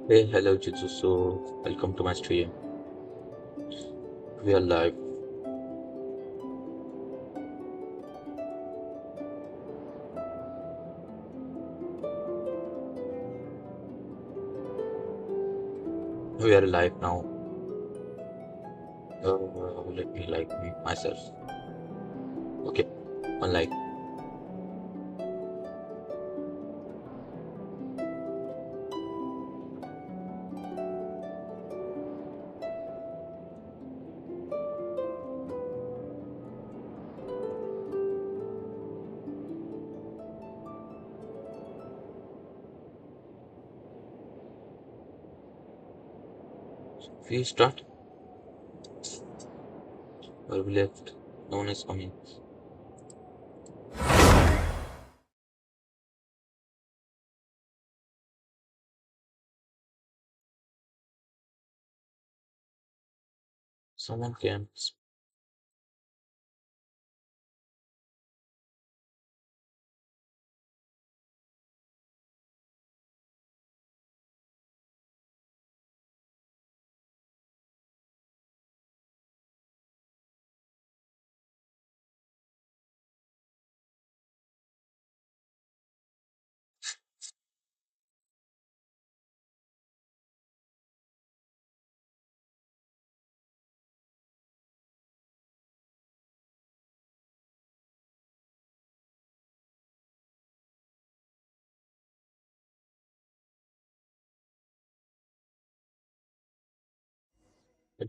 Hey, hello, Jitsu. So, welcome to my stream. We are live. We are live now. Let me like mute myself. Okay, one like. We start. Or we left. No one is coming. Someone came.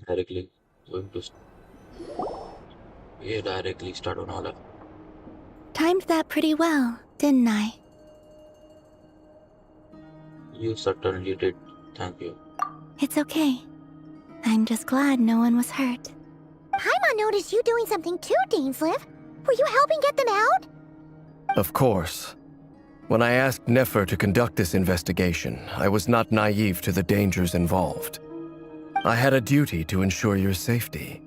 Directly going to. We directly start on order. Timed that pretty well, didn't I? You certainly did. Thank you. It's okay. I'm just glad no one was hurt. Paimon noticed you doing something too, Dainsleif. Were you helping get them out? Of course. When I asked Nefer to conduct this investigation, I was not naive to the dangers involved. I had a duty to ensure your safety.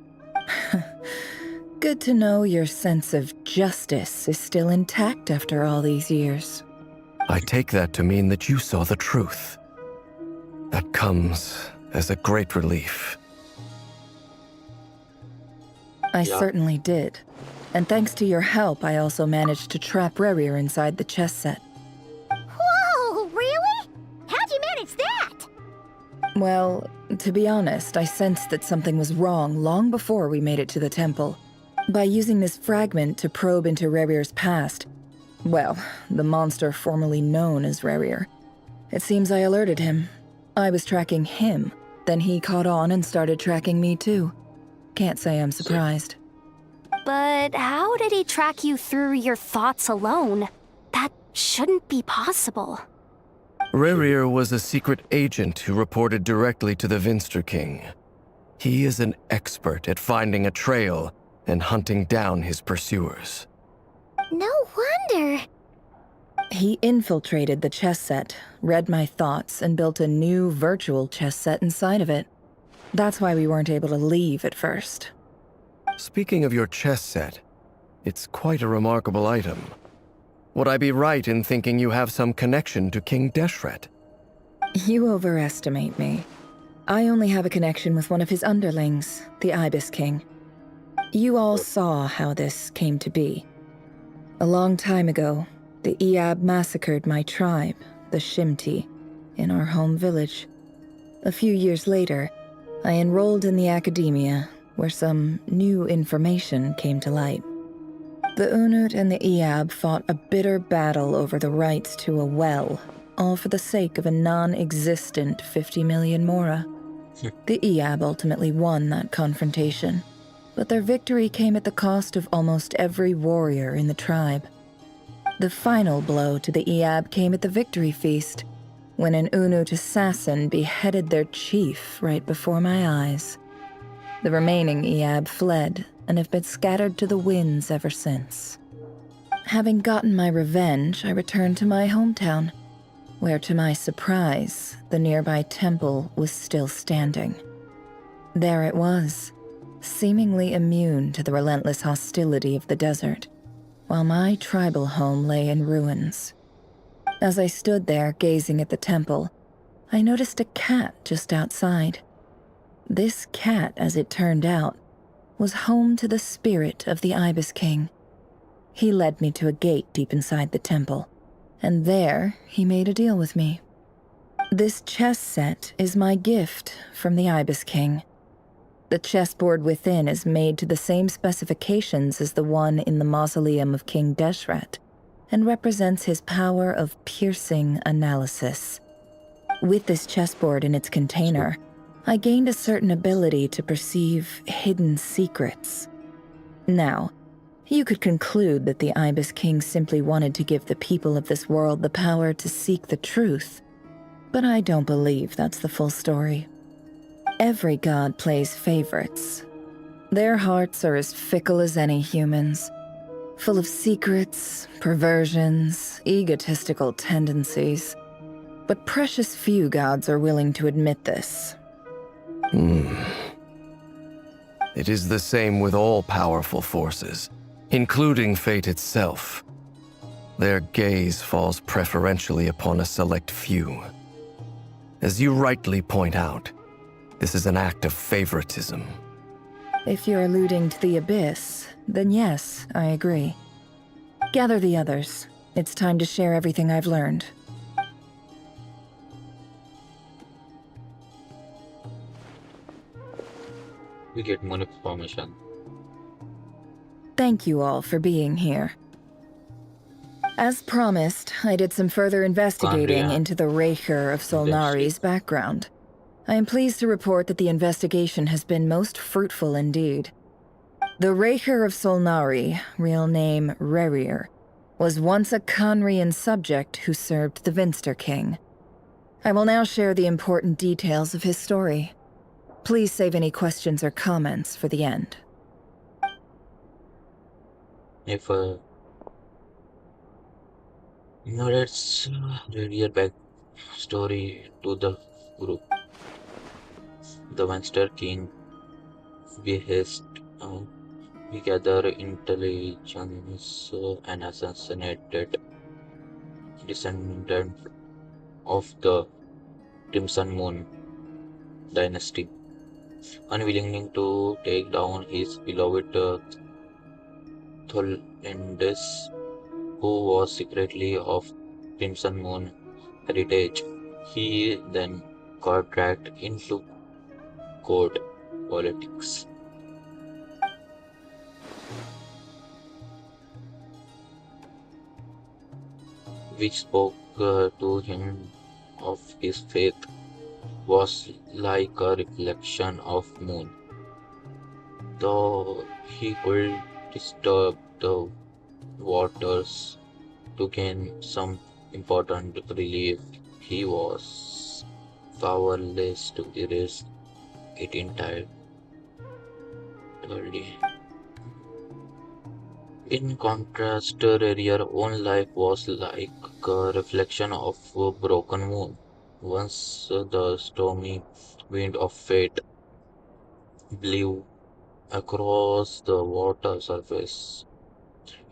Good to know your sense of justice is still intact after all these years. I take that to mean that you saw the truth. That comes as a great relief. I Yeah. certainly did. And thanks to your help, I also managed to trap Rerir inside the chess set. Whoa, really? How'd you manage that? Well, to be honest, I sensed that something was wrong long before we made it to the temple. By using this fragment to probe into Rerir's past, well, the monster formerly known as Rerir, it seems I alerted him. I was tracking him, then he caught on and started tracking me too. Can't say I'm surprised. But how did he track you through your thoughts alone? That shouldn't be possible. Rerir was a secret agent who reported directly to the Vinster King. He is an expert at finding a trail and hunting down his pursuers. No wonder. He infiltrated the chess set, read my thoughts, and built a new virtual chess set inside of it. That's why we weren't able to leave at first. Speaking of your chess set, it's quite a remarkable item. Would I be right in thinking you have some connection to King Deshret? You overestimate me. I only have a connection with one of his underlings, the Ibis King. You all saw how this came to be. A long time ago, the Iab massacred my tribe, the Shimti, in our home village. A few years later, I enrolled in the academia, where some new information came to light. The Unut and the Iab fought a bitter battle over the rights to a well, all for the sake of a non-existent 50 million mora. The Iab ultimately won that confrontation, but their victory came at the cost of almost every warrior in the tribe. The final blow to the Iab came at the victory feast, when an Unut assassin beheaded their chief right before my eyes. The remaining Iab fled and have been scattered to the winds ever since. Having gotten my revenge, I returned to my hometown, where to my surprise, the nearby temple was still standing. There it was, seemingly immune to the relentless hostility of the desert, while my tribal home lay in ruins. As I stood there gazing at the temple, I noticed a cat just outside. This cat, as it turned out, was home to the spirit of the Ibis King. He led me to a gate deep inside the temple, and there he made a deal with me. This chess set is my gift from the Ibis King. The chessboard within is made to the same specifications as the one in the mausoleum of King Deshret, and represents his power of piercing analysis. With this chessboard in its container, I gained a certain ability to perceive hidden secrets. Now, you could conclude that the Ibis King simply wanted to give the people of this world the power to seek the truth, but I don't believe that's the full story. Every god plays favorites. Their hearts are as fickle as any human's, full of secrets, perversions, egotistical tendencies. But precious few gods are willing to admit this. It is the same with all powerful forces, including fate itself. Their gaze falls preferentially upon a select few. As you rightly point out, this is an act of favoritism. If you're alluding to the Abyss, then yes, I agree. Gather the others. It's time to share everything I've learned. We get more information. Thank you all for being here. As promised, I did some further investigating Andrea. into the Raker of Solnari's background. I am pleased to report that the investigation has been most fruitful indeed. The Raker of Solnari, real name Rerir, was once a Conrian subject who served the Vinster King. I will now share the important details of his story. Please save any questions or comments for the end. If let's read your back story to the group. The Monster King behest we gather intelligence and assassinated descendant of the Crimson Moon dynasty, unwilling to take down his beloved Tholendis, who was secretly of Crimson Moon heritage. He then got dragged into court politics. Which spoke to him of his faith, was like a reflection of moon. Though he could disturb the waters to gain some important relief, he was powerless to erase it entirely. In contrast, Rarier own life was like a reflection of a broken moon. Once the stormy wind of fate blew across the water surface,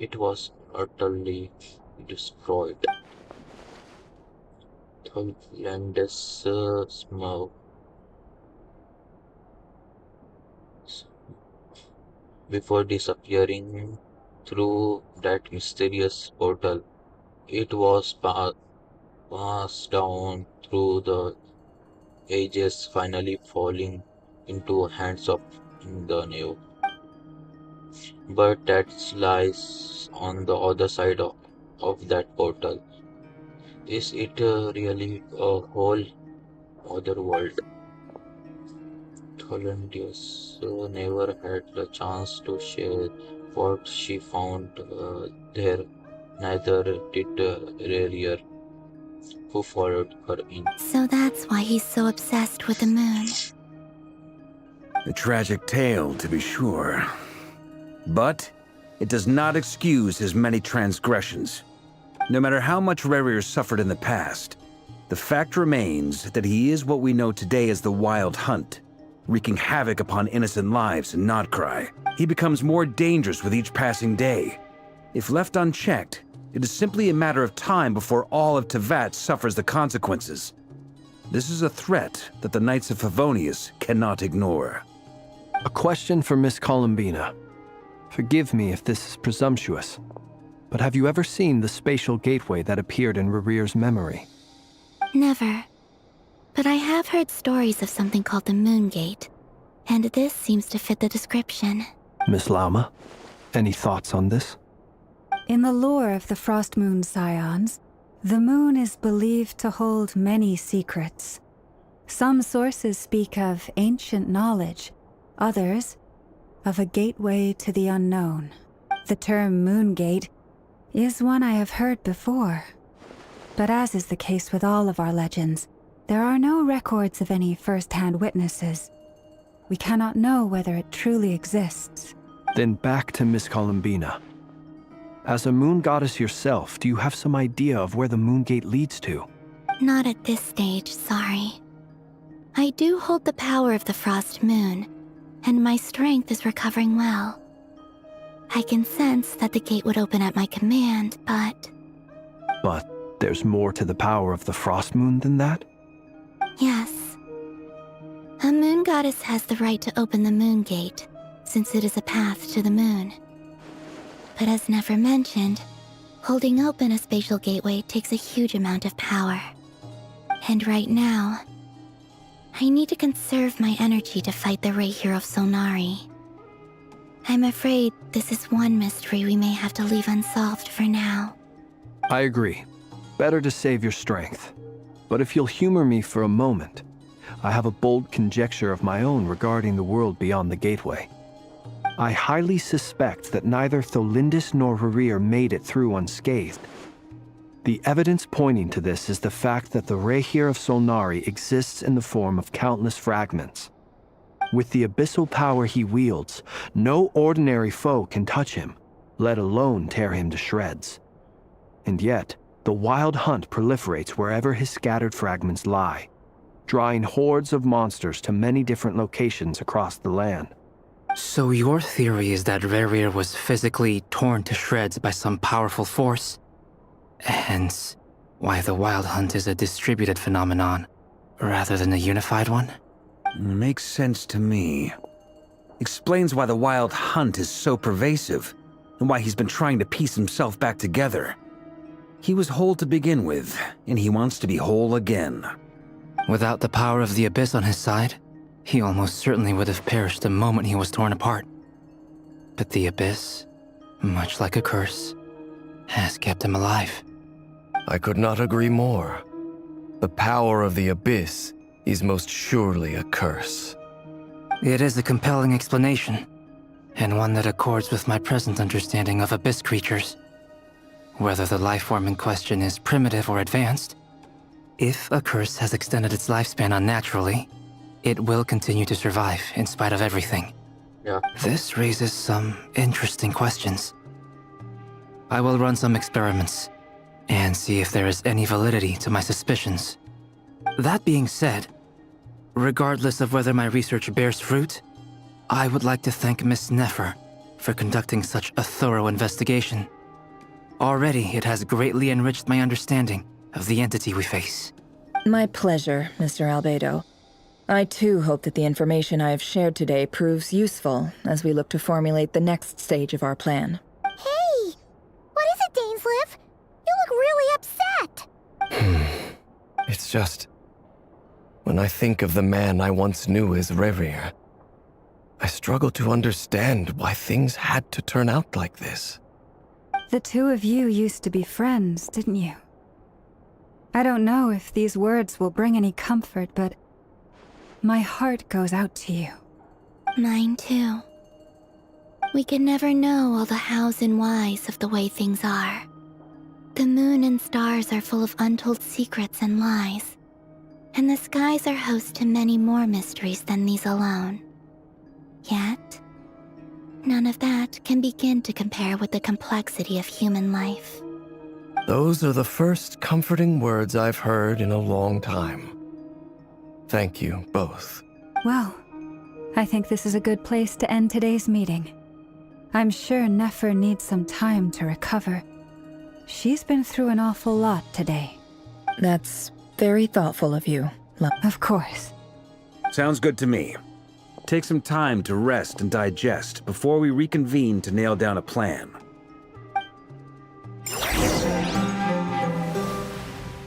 it was utterly destroyed. Thailand's smoke before disappearing through that mysterious portal. It was passed down through the ages, finally falling into hands of the new. But that lies on the other side of that portal. Is it really a whole other world? Hollandius never had the chance to share what she found there. Neither did Rarier, who followed her in. So that's why he's so obsessed with the moon. A tragic tale, to be sure. But it does not excuse his many transgressions. No matter how much Rerir suffered in the past, the fact remains that he is what we know today as the Wild Hunt, wreaking havoc upon innocent lives in Notcry. He becomes more dangerous with each passing day. If left unchecked, it is simply a matter of time before all of Tevat suffers the consequences. This is a threat that the Knights of Favonius cannot ignore. A question for Miss Columbina. Forgive me if this is presumptuous, but have you ever seen the spatial gateway that appeared in Rerear's memory? Never. But I have heard stories of something called the Moon Gate, and this seems to fit the description. Miss Lauma, any thoughts on this? In the lore of the Frost Moon Scions, the moon is believed to hold many secrets. Some sources speak of ancient knowledge, others of a gateway to the unknown. The term Moon Gate is one I have heard before. But as is the case with all of our legends, there are no records of any first-hand witnesses. We cannot know whether it truly exists. Then back to Miss Columbina. As a moon goddess yourself, do you have some idea of where the Moon Gate leads to? Not at this stage, sorry. I do hold the power of the Frost Moon, and my strength is recovering well. I can sense that the gate would open at my command, but... But there's more to the power of the Frost Moon than that? Yes. A moon goddess has the right to open the Moon Gate, since it is a path to the moon. But as Nefer mentioned, holding open a spatial gateway takes a huge amount of power. And right now, I need to conserve my energy to fight the Rayhir of Solnari. I'm afraid this is one mystery we may have to leave unsolved for now. I agree. Better to save your strength. But if you'll humor me for a moment, I have a bold conjecture of my own regarding the world beyond the gateway. I highly suspect that neither Tholindis nor Rerear made it through unscathed. The evidence pointing to this is the fact that the Rayhir of Solnari exists in the form of countless fragments. With the abyssal power he wields, no ordinary foe can touch him, let alone tear him to shreds. And yet, the wild hunt proliferates wherever his scattered fragments lie, drawing hordes of monsters to many different locations across the land. So your theory is that Rerir was physically torn to shreds by some powerful force? Hence, why the Wild Hunt is a distributed phenomenon, rather than a unified one? Makes sense to me. Explains why the Wild Hunt is so pervasive, and why he's been trying to piece himself back together. He was whole to begin with, and he wants to be whole again. Without the power of the Abyss on his side, he almost certainly would have perished the moment he was torn apart. But the Abyss, much like a curse, has kept him alive. I could not agree more. The power of the Abyss is most surely a curse. It is a compelling explanation, and one that accords with my present understanding of Abyss creatures. Whether the life form in question is primitive or advanced, if a curse has extended its lifespan unnaturally, it will continue to survive in spite of everything. Yeah. This raises some interesting questions. I will run some experiments and see if there is any validity to my suspicions. That being said, regardless of whether my research bears fruit, I would like to thank Miss Nefer for conducting such a thorough investigation. Already, it has greatly enriched my understanding of the entity we face. My pleasure, Mr. Albedo. I too hope that the information I have shared today proves useful as we look to formulate the next stage of our plan. Hey! What is it, Dainsleif? You look really upset! It's just... when I think of the man I once knew as Rerir, I struggle to understand why things had to turn out like this. The two of you used to be friends, didn't you? I don't know if these words will bring any comfort, but my heart goes out to you. Mine too. We can never know all the hows and whys of the way things are. The moon and stars are full of untold secrets and lies, and the skies are host to many more mysteries than these alone. Yet, none of that can begin to compare with the complexity of human life. Those are the first comforting words I've heard in a long time. Thank you, both. Well, I think this is a good place to end today's meeting. I'm sure Nefer needs some time to recover. She's been through an awful lot today. That's very thoughtful of you, Of course. Sounds good to me. Take some time to rest and digest before we reconvene to nail down a plan.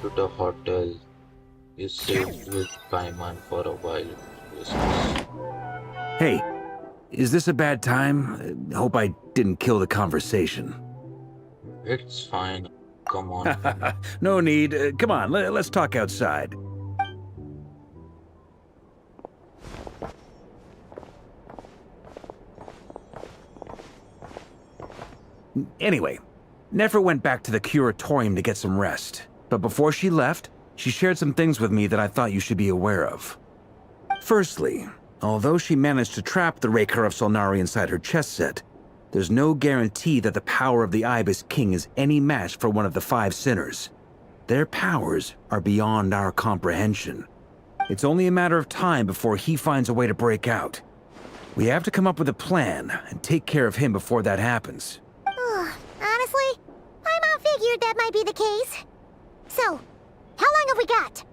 To the hotel. You sit with Paimon for a while. Whispers. Hey, is this a bad time? Hope I didn't kill the conversation. It's fine. Come on. No need. Come on, let's talk outside. Anyway, Nefer went back to the curatorium to get some rest. But before she left, she shared some things with me that I thought you should be aware of. Firstly, although she managed to trap the Raker of Solnari inside her chess set, there's no guarantee that the power of the Ibis King is any match for one of the 5 sinners. Their powers are beyond our comprehension. It's only a matter of time before he finds a way to break out. We have to come up with a plan and take care of him before that happens. Honestly, I figured that might be the case. So, how long have we got?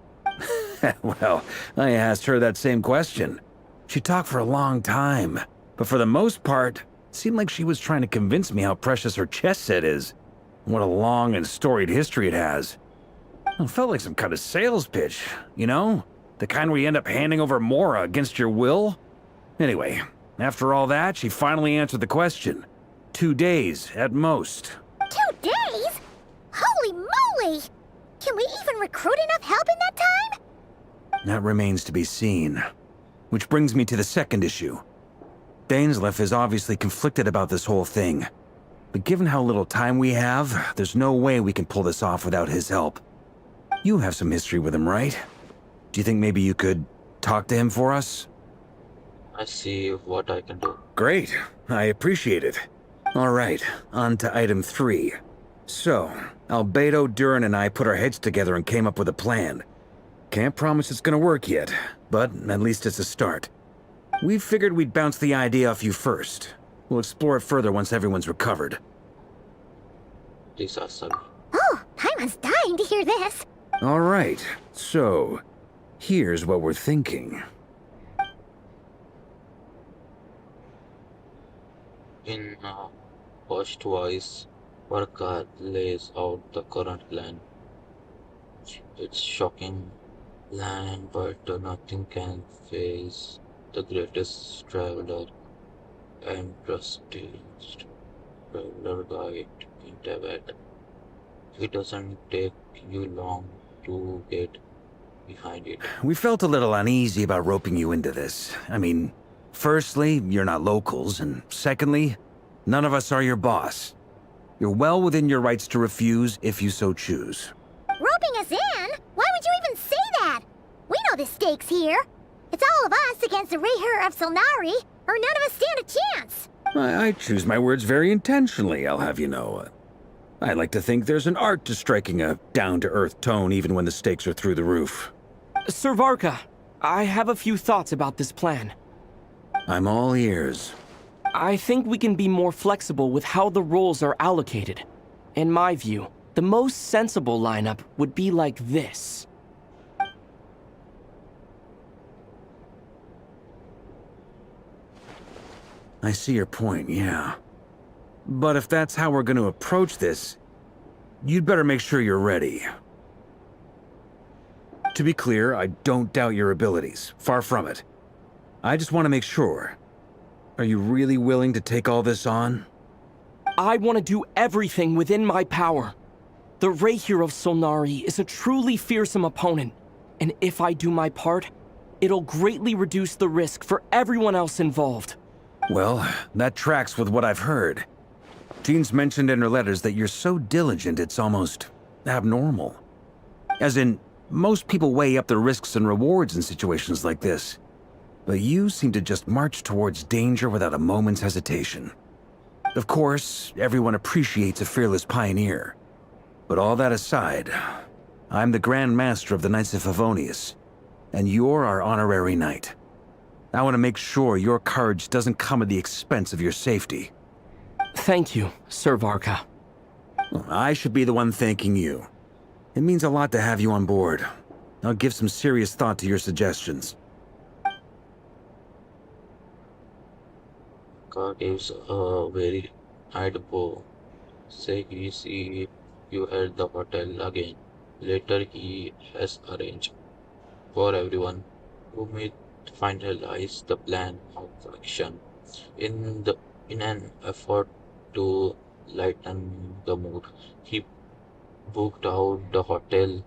Well, I asked her that same question. She talked for a long time, but for the most part, it seemed like she was trying to convince me how precious her chess set is, and what a long and storied history it has. It felt like some kind of sales pitch, you know? The kind where you end up handing over Mora against your will? Anyway, after all that, she finally answered the question. 2 days, at most. 2 days? Holy moly! Can we even recruit enough help in that time? That remains to be seen. Which brings me to the second issue. Dainsleif is obviously conflicted about this whole thing. But given how little time we have, there's no way we can pull this off without his help. You have some history with him, right? Do you think maybe you could talk to him for us? I see what I can do. Great. I appreciate it. All right, on to item 3. So, Albedo, Durin, and I put our heads together and came up with a plan. Can't promise it's gonna work yet, but at least it's a start. We figured we'd bounce the idea off you first. We'll explore it further once everyone's recovered. These are some. Oh, Paimon's dying to hear this. All right, so here's what we're thinking. In first voice, Varka lays out the current plan. It's shocking land, but nothing can face the greatest traveler and trusted traveler guide in Tibet. It doesn't take you long to get behind it. We felt a little uneasy about roping you into this. I mean, firstly, you're not locals, and secondly, none of us are your boss. You're well within your rights to refuse if you so choose. Roping us in? Why would you even say that? We know the stakes here. It's all of us against the Rayher of Solnari, or none of us stand a chance. I choose my words very intentionally, I'll have you know. I like to think there's an art to striking a down-to-earth tone even when the stakes are through the roof. Sir Varka, I have a few thoughts about this plan. I'm all ears. I think we can be more flexible with how the roles are allocated. In my view, the most sensible lineup would be like this. I see your point, yeah. But if that's how we're going to approach this, you'd better make sure you're ready. To be clear, I don't doubt your abilities. Far from it. I just want to make sure. Are you really willing to take all this on? I want to do everything within my power. The Rayher of Solnari is a truly fearsome opponent, and if I do my part, it'll greatly reduce the risk for everyone else involved. Well, that tracks with what I've heard. Jean's mentioned in her letters that you're so diligent it's almost abnormal. As in, most people weigh up the risks and rewards in situations like this. But you seem to just march towards danger without a moment's hesitation. Of course, everyone appreciates a fearless pioneer. But all that aside, I'm the Grand Master of the Knights of Favonius, and you're our honorary knight. I want to make sure your courage doesn't come at the expense of your safety. Thank you, Sir Varka. I should be the one thanking you. It means a lot to have you on board. I'll give some serious thought to your suggestions. Ka gives a very hard bow. Say he see you at the hotel again. Later he has arranged for everyone to meet to finalize the plan of action. In an effort to lighten the mood, he booked out the hotel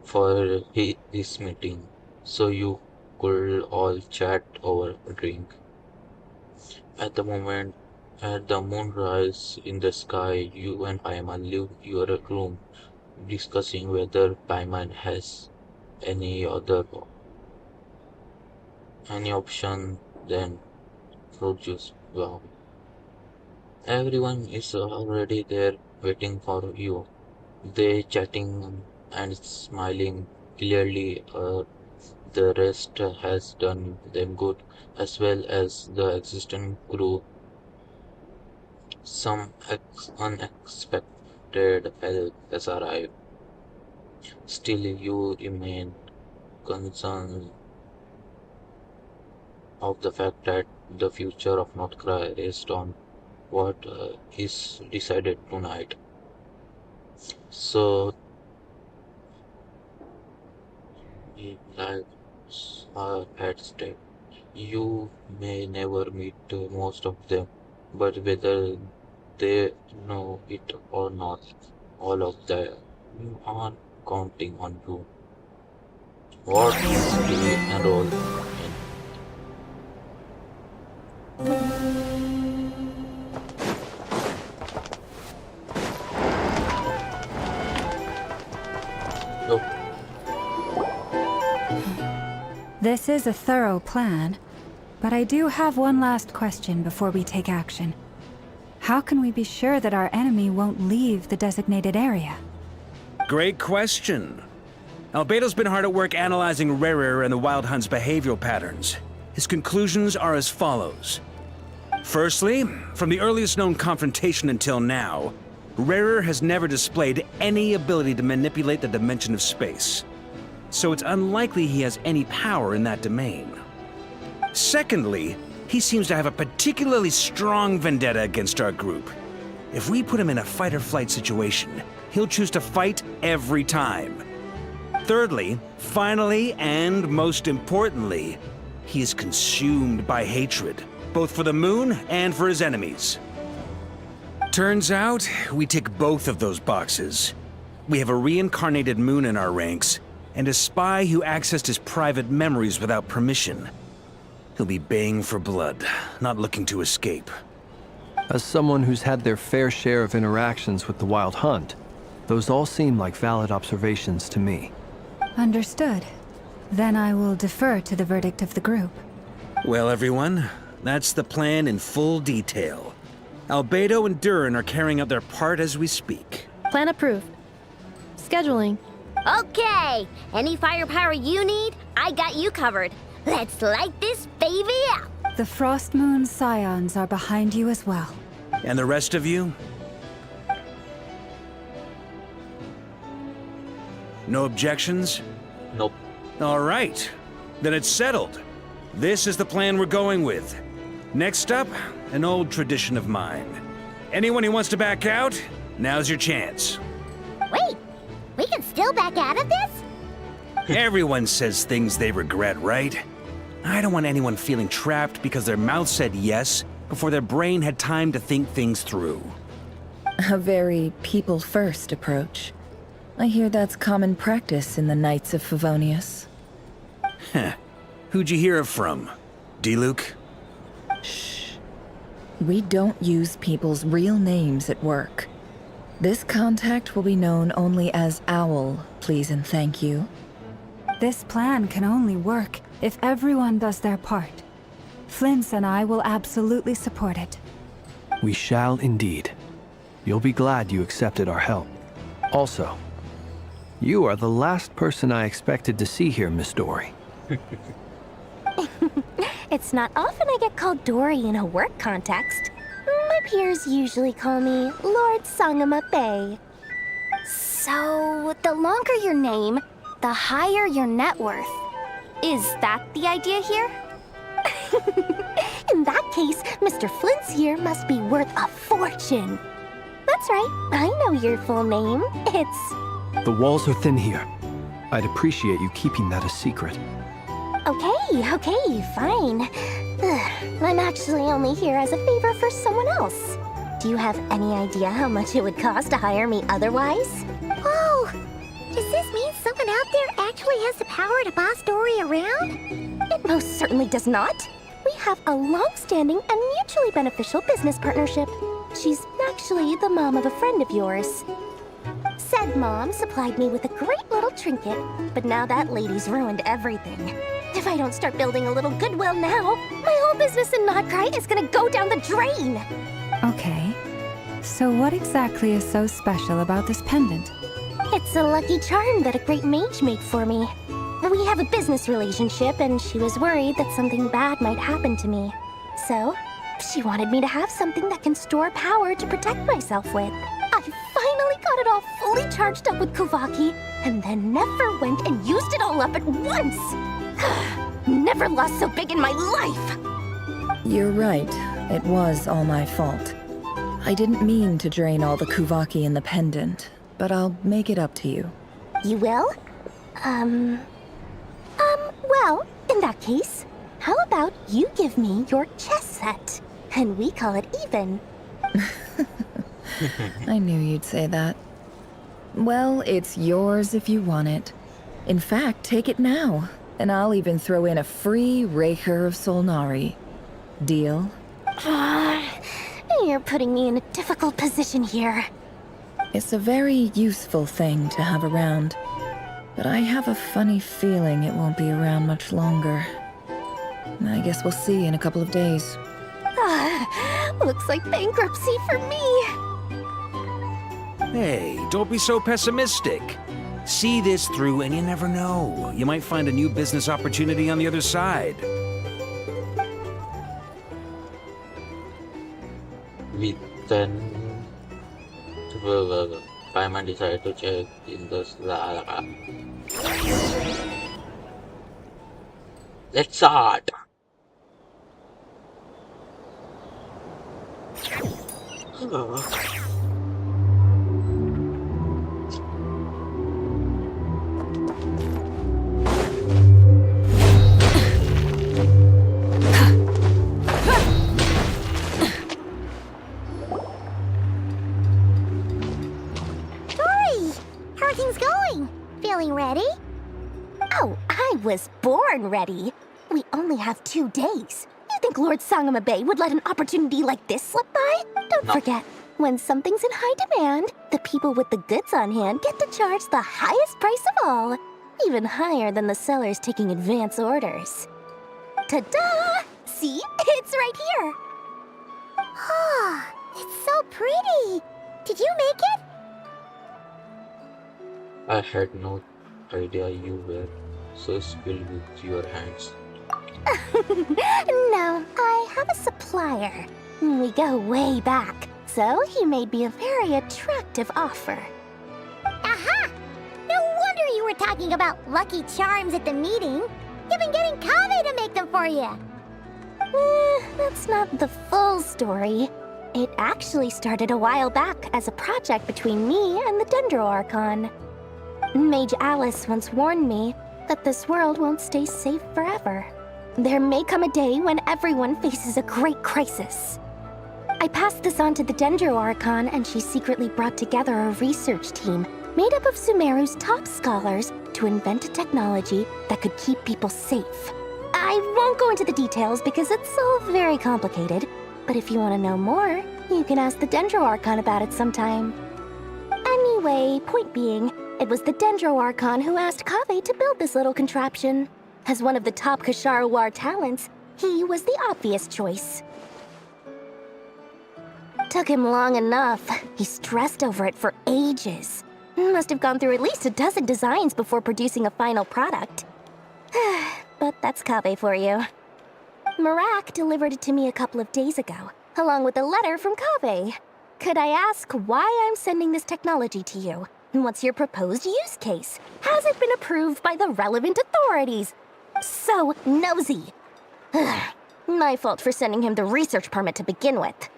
for this meeting so you could all chat over a drink. At the moment, at the moonrise in the sky, you and Paimon leave your room discussing whether Paimon has any other any option than fruit juice. Wow. Everyone is already there waiting for you. They chatting and smiling clearly. The rest has done them good, as well as the existing crew. Some unexpected help has arrived. Still, you remain concerned of the fact that the future of North Korea rests on what is decided tonight. So, the lives are at stake. You may never meet most of them, but whether they know it or not, all of them are counting on you. What do we enroll in? Oh, This is a thorough plan, but I do have one last question before we take action. How can we be sure that our enemy won't leave the designated area? Great question. Albedo's been hard at work analyzing Rarer and the Wild Hunt's behavioral patterns. His conclusions are as follows. Firstly, from the earliest known confrontation until now, Rarer has never displayed any ability to manipulate the dimension of space. So it's unlikely he has any power in that domain. Secondly, he seems to have a particularly strong vendetta against our group. If we put him in a fight-or-flight situation, he'll choose to fight every time. Thirdly, finally, and most importantly, he is consumed by hatred, both for the moon and for his enemies. Turns out, we tick both of those boxes. We have a reincarnated moon in our ranks, and a spy who accessed his private memories without permission. He'll be baying for blood, not looking to escape. As someone who's had their fair share of interactions with the Wild Hunt, those all seem like valid observations to me. Understood. Then I will defer to the verdict of the group. Well, everyone, that's the plan in full detail. Albedo and Durin are carrying out their part as we speak. Plan approved. Scheduling. Okay, any firepower you need, I got you covered. Let's light this baby up. The Frost Moon Scions are behind you as well. And the rest of you? No objections? nope. All right. Then it's settled. This is the plan we're going with. Next up, an old tradition of mine. Anyone who wants to back out, now's your chance. Wait, we can still back out of this? Everyone says things they regret, right? I don't want anyone feeling trapped because their mouth said yes before their brain had time to think things through. A very people-first approach. I hear that's common practice in the Knights of Favonius. Heh. Who'd you hear it from? D-Luke? Shh. We don't use people's real names at work. This contact will be known only as Owl, please and thank you. This plan can only work if everyone does their part. Flint's and I will absolutely support it. We shall indeed. You'll be glad you accepted our help. Also, you are the last person I expected to see here, Miss Dory. It's not often I get called Dory in a work context. My peers usually call me Lord Sangama Bay. So, the longer your name, the higher your net worth. Is that the idea here? In that case, Mr. Flint's here must be worth a fortune. That's right, I know your full name. It's... The walls are thin here. I'd appreciate you keeping that a secret. Okay, fine. I'm actually only here as a favor for someone else. Do you have any idea how much it would cost to hire me otherwise? Oh, does this mean someone out there actually has the power to boss Dory around? It most certainly does not. We have a long-standing and mutually beneficial business partnership. She's actually the mom of a friend of yours. Said mom supplied me with a great little trinket, but now that lady's ruined everything. If I don't start building a little goodwill now, my whole business in Notcry is gonna go down the drain! Okay. So what exactly is so special about this pendant? It's a lucky charm that a great mage made for me. We have a business relationship, and she was worried that something bad might happen to me. So, she wanted me to have something that can store power to protect myself with. I finally got it all fully charged up with Kuvaki, and then never went and used it all up at once! Never lost so big in my life! You're right. It was all my fault. I didn't mean to drain all the Kuvaki in the pendant, but I'll make it up to you. You will? Well, in that case, how about you give me your chess set, and we call it even? I knew you'd say that. Well, it's yours if you want it. In fact, take it now, and I'll even throw in a free Raker of Solnari. Deal? You're putting me in a difficult position here. It's a very useful thing to have around, but I have a funny feeling it won't be around much longer. I guess we'll see in a couple of days. Looks like bankruptcy for me. Hey, don't be so pessimistic. See this through and you never know. You might find a new business opportunity on the other side. Then Paimon decided to check in the Let's start. Ready? Oh, I was born ready. We only have 2 days. You think Lord Sangamabe would let an opportunity like this slip by? Don't forget, when something's in high demand, the people with the goods on hand get to charge the highest price of all, even higher than the sellers taking advance orders. Ta-da! See? It's right here. Oh, it's so pretty. Did you make it? I had no idea you were so skilled with your hands. No, I have a supplier. We go way back, so he made me a very attractive offer. Aha! No wonder you were talking about lucky charms at the meeting. You've been getting Kave to make them for you. That's not the full story. It actually started a while back as a project between me and the Dendro Archon. Mage Alice once warned me that this world won't stay safe forever. There may come a day when everyone faces a great crisis. I passed this on to the Dendro Archon, and she secretly brought together a research team made up of Sumeru's top scholars to invent a technology that could keep people safe. I won't go into the details because it's all very complicated, but if you want to know more, you can ask the Dendro Archon about it sometime. Anyway, point being, it was the Dendro Archon who asked Kave to build this little contraption. As one of the top Kashara War talents, he was the obvious choice. Took him long enough. He stressed over it for ages. Must have gone through at least a dozen designs before producing a final product. But that's Kave for you. Marak delivered it to me a couple of days ago, along with a letter from Kave. Could I ask why I'm sending this technology to you? What's your proposed use case? Has it been approved by the relevant authorities? So nosy. My fault for sending him the research permit to begin with.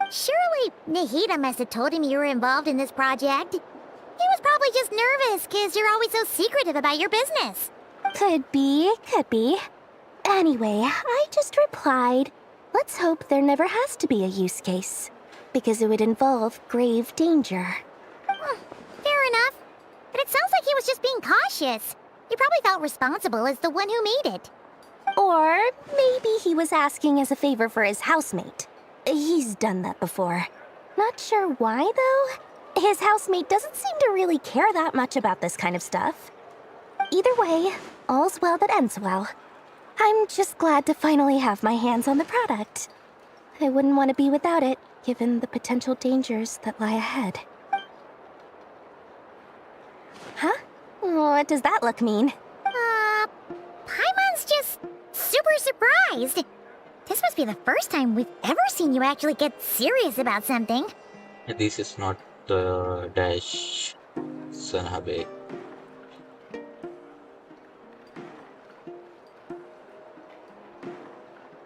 Surely Nahida must have told him you were involved in this project. He was probably just nervous because you're always so secretive about your business. Could be, could be. Anyway, I just replied, let's hope there never has to be a use case, because it would involve grave danger. Fair enough. But it sounds like he was just being cautious. He probably felt responsible as the one who made it. Or maybe he was asking as a favor for his housemate. He's done that before. Not sure why, though. His housemate doesn't seem to really care that much about this kind of stuff. Either way, all's well that ends well. I'm just glad to finally have my hands on the product. I wouldn't want to be without it, given the potential dangers that lie ahead. Huh? What does that look mean? Paimon's just super surprised. This must be the first time we've ever seen you actually get serious about something. This is not the dash, Sanabe.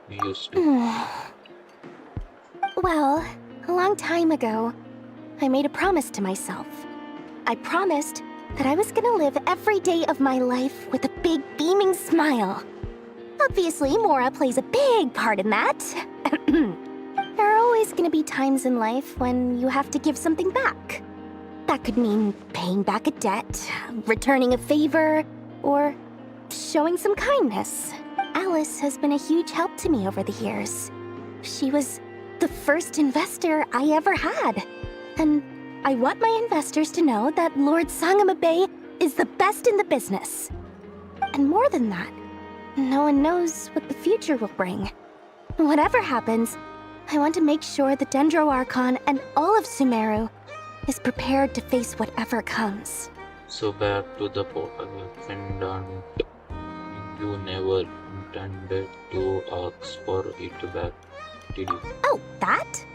We used to. Well, a long time ago, I made a promise to myself. I promised that I was gonna live every day of my life with a big beaming smile. Obviously, Mora plays a big part in that. There are always gonna be times in life when you have to give something back. That could mean paying back a debt, returning a favor, or showing some kindness. Alice has been a huge help to me over the years. She was the first investor I ever had. And I want my investors to know that Lord Sangamabe is the best in the business. And more than that, no one knows what the future will bring. Whatever happens, I want to make sure the Dendro Archon and all of Sumeru is prepared to face whatever comes. So back to the pendant. You never intended to ask for it back, did you? Oh, that?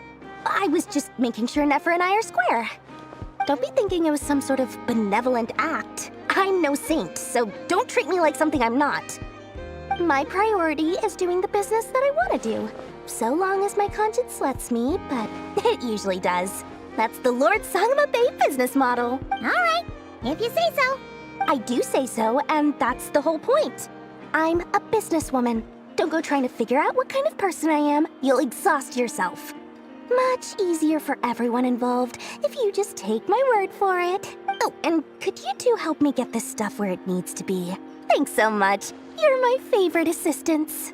I was just making sure Nefer and I are square. Don't be thinking it was some sort of benevolent act. I'm no saint, so don't treat me like something I'm not. My priority is doing the business that I want to do, so long as my conscience lets me, but it usually does. That's the Lord Sangamabe business model. All right, if you say so. I do say so, and that's the whole point. I'm a businesswoman. Don't go trying to figure out what kind of person I am. You'll exhaust yourself. Much easier for everyone involved if you just take my word for it. Oh, and could you two help me get this stuff where it needs to be? Thanks so much. You're my favorite assistants.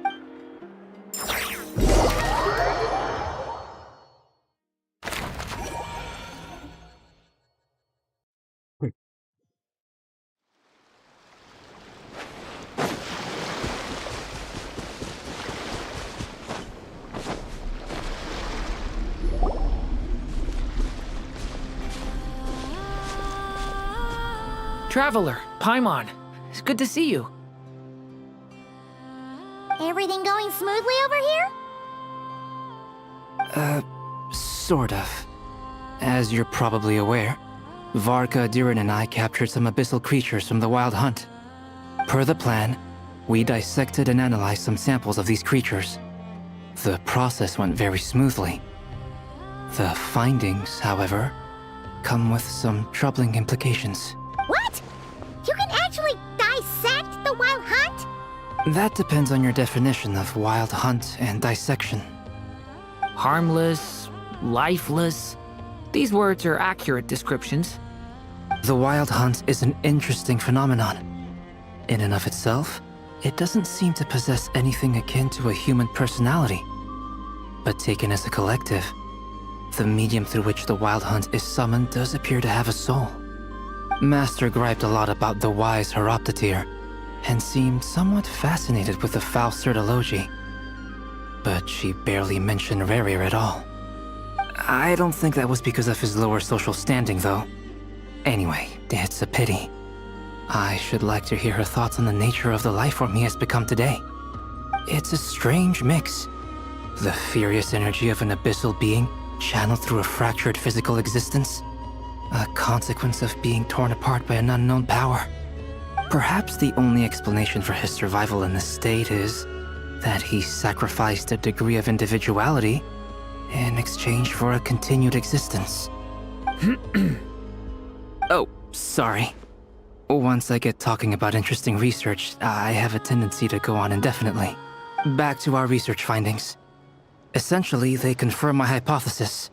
Traveler, Paimon, it's good to see you. Everything going smoothly over here? Sort of. As you're probably aware, Varka, Diren, and I captured some abyssal creatures from the Wild Hunt. Per the plan, we dissected and analyzed some samples of these creatures. The process went very smoothly. The findings, however, come with some troubling implications. What? You can actually dissect the Wild Hunt? That depends on your definition of Wild Hunt and dissection. Harmless, lifeless. These words are accurate descriptions. The Wild Hunt is an interesting phenomenon. In and of itself, it doesn't seem to possess anything akin to a human personality. But taken as a collective, the medium through which the Wild Hunt is summoned does appear to have a soul. Master griped a lot about the wise Horoptatir, and seemed somewhat fascinated with the Faust Certology. But she barely mentioned Rerir at all. I don't think that was because of his lower social standing, though. Anyway, it's a pity. I should like to hear her thoughts on the nature of the life form he has become today. It's a strange mix. The furious energy of an abyssal being channeled through a fractured physical existence, A consequence of being torn apart by an unknown power. Perhaps the only explanation for his survival in this state is that he sacrificed a degree of individuality in exchange for a continued existence. Oh, sorry. Once I get talking about interesting research, I have a tendency to go on indefinitely. Back to our research findings. Essentially, they confirm my hypothesis.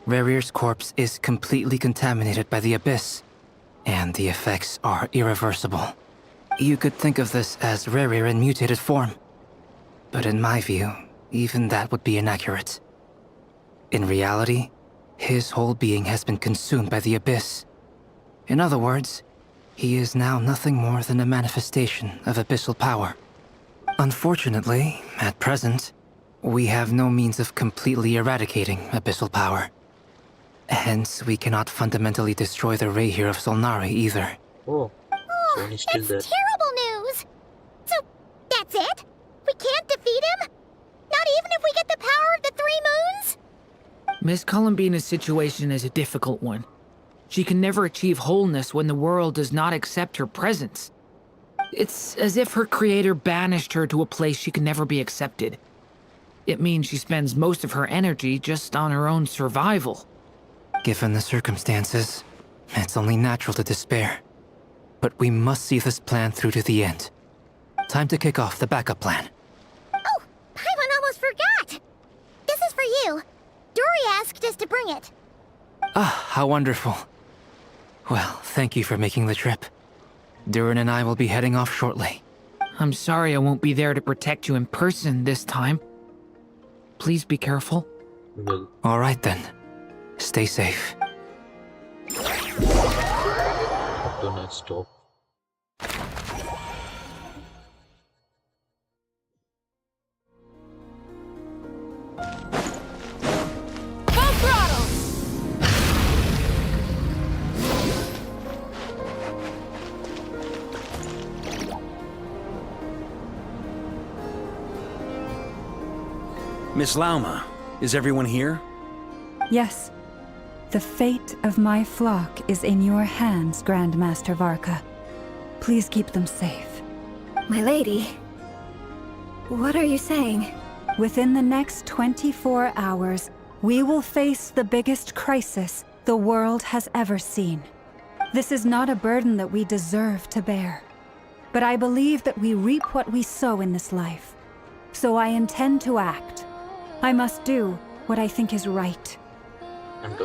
Rerir's corpse is completely contaminated by the Abyss, and the effects are irreversible. You could think of this as Rerir in mutated form. But in my view, even that would be inaccurate. In reality, his whole being has been consumed by the Abyss. In other words, he is now nothing more than a manifestation of abyssal power. Unfortunately, at present, we have no means of completely eradicating abyssal power. Hence, we cannot fundamentally destroy the Rahier of Solnari either. Oh, Sony is still That's there. terrible news! So, that's it? We can't defeat him? Not even if we get the power of the Three Moons? Miss Columbina's situation is a difficult one. She can never achieve wholeness when the world does not accept her presence. It's as if her creator banished her to a place she can never be accepted. It means she spends most of her energy just on her own survival. Given the circumstances, it's only natural to despair. But we must see this plan through to the end. Time to kick off the backup plan. Oh, Paimon almost forgot! This is for you. Dory asked us to bring it. Ah, how wonderful. Well, thank you for making the trip. Durin and I will be heading off shortly. I'm sorry I won't be there to protect you in person this time. Please be careful. Well, All right then. Stay safe. do not stop. Full throttle! Miss Lauma, is everyone here? Yes. The fate of my flock is in your hands, Grandmaster Varka. Please keep them safe. My lady. What are you saying? Within the next 24 hours, we will face the biggest crisis the world has ever seen. This is not a burden that we deserve to bear. But I believe that we reap what we sow in this life. So I intend to act. I must do what I think is right. And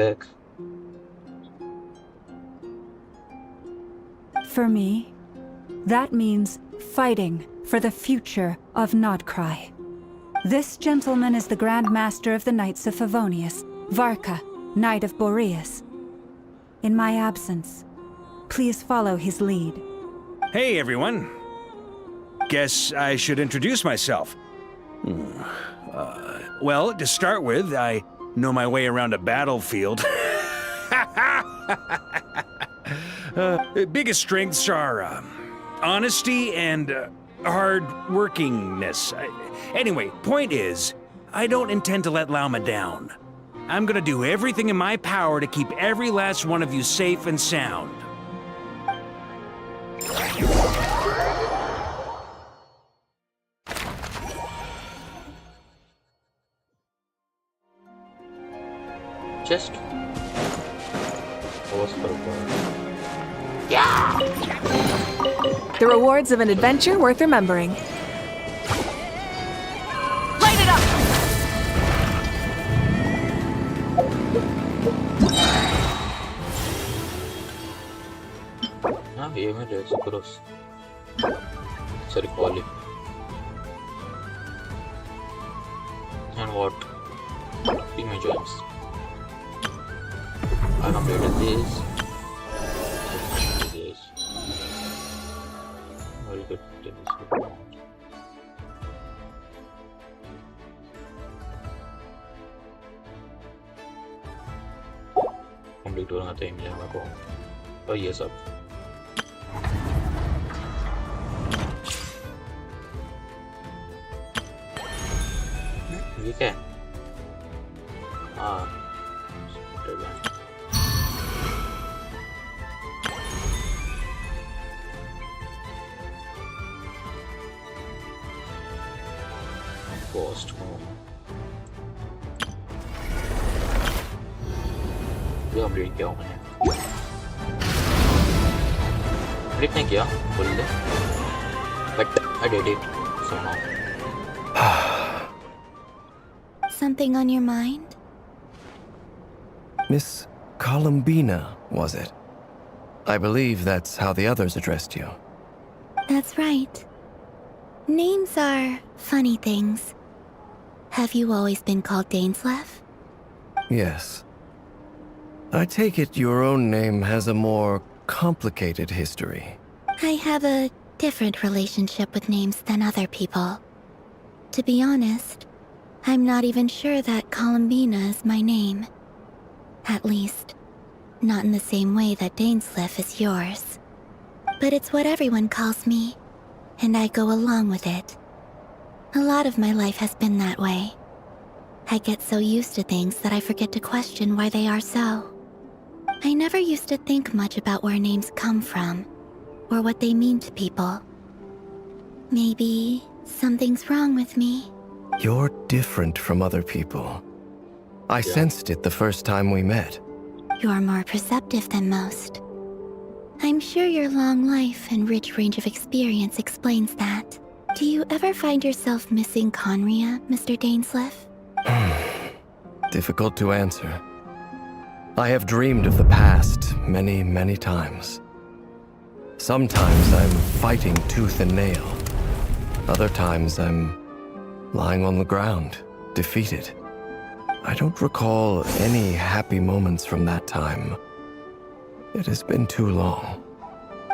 back. For me, that means fighting for the future of Nodcry. This gentleman is the Grand Master of the Knights of Favonius, Varka, Knight of Boreas. In my absence, please follow his lead. Hey, everyone. Guess I should introduce myself. Well, to start with, I know my way around a battlefield. Biggest strengths are honesty and hard workingness. Anyway, point is, I don't intend to let Lauma down. I'm gonna do everything in my power to keep every last one of you safe and sound. Just pause for a while. The rewards of an adventure worth remembering. Light it up! Even Reciprocity. Sorry, Polly. And what? Premium gems. I completed this. Very good. Complete होना था email में को. और ये सब. ये क्या है? हाँ. Post home. ये अपडेट किया मैंने. अपडेट नहीं किया बोल दे. But I did it somehow. Something on your mind? Miss Columbina, was it? I believe that's how the others addressed you. That's right. Names are funny things. Have you always been called Dainslev? Yes. I take it your own name has a more complicated history. I have a different relationship with names than other people. To be honest, I'm not even sure that Columbina is my name. At least, not in the same way that Dainslev is yours. But it's what everyone calls me, and I go along with it. A lot of my life has been that way. I get so used to things that I forget to question why they are so. I never used to think much about where names come from, or what they mean to people. Maybe something's wrong with me. You're different from other people. I sensed it the first time we met. You're more perceptive than most. I'm sure your long life and rich range of experience explains that. Do you ever find yourself missing Conria, Mr. Dainslev? Difficult to answer. I have dreamed of the past many, many times. Sometimes I'm fighting tooth and nail. Other times I'm lying on the ground, defeated. I don't recall any happy moments from that time. It has been too long.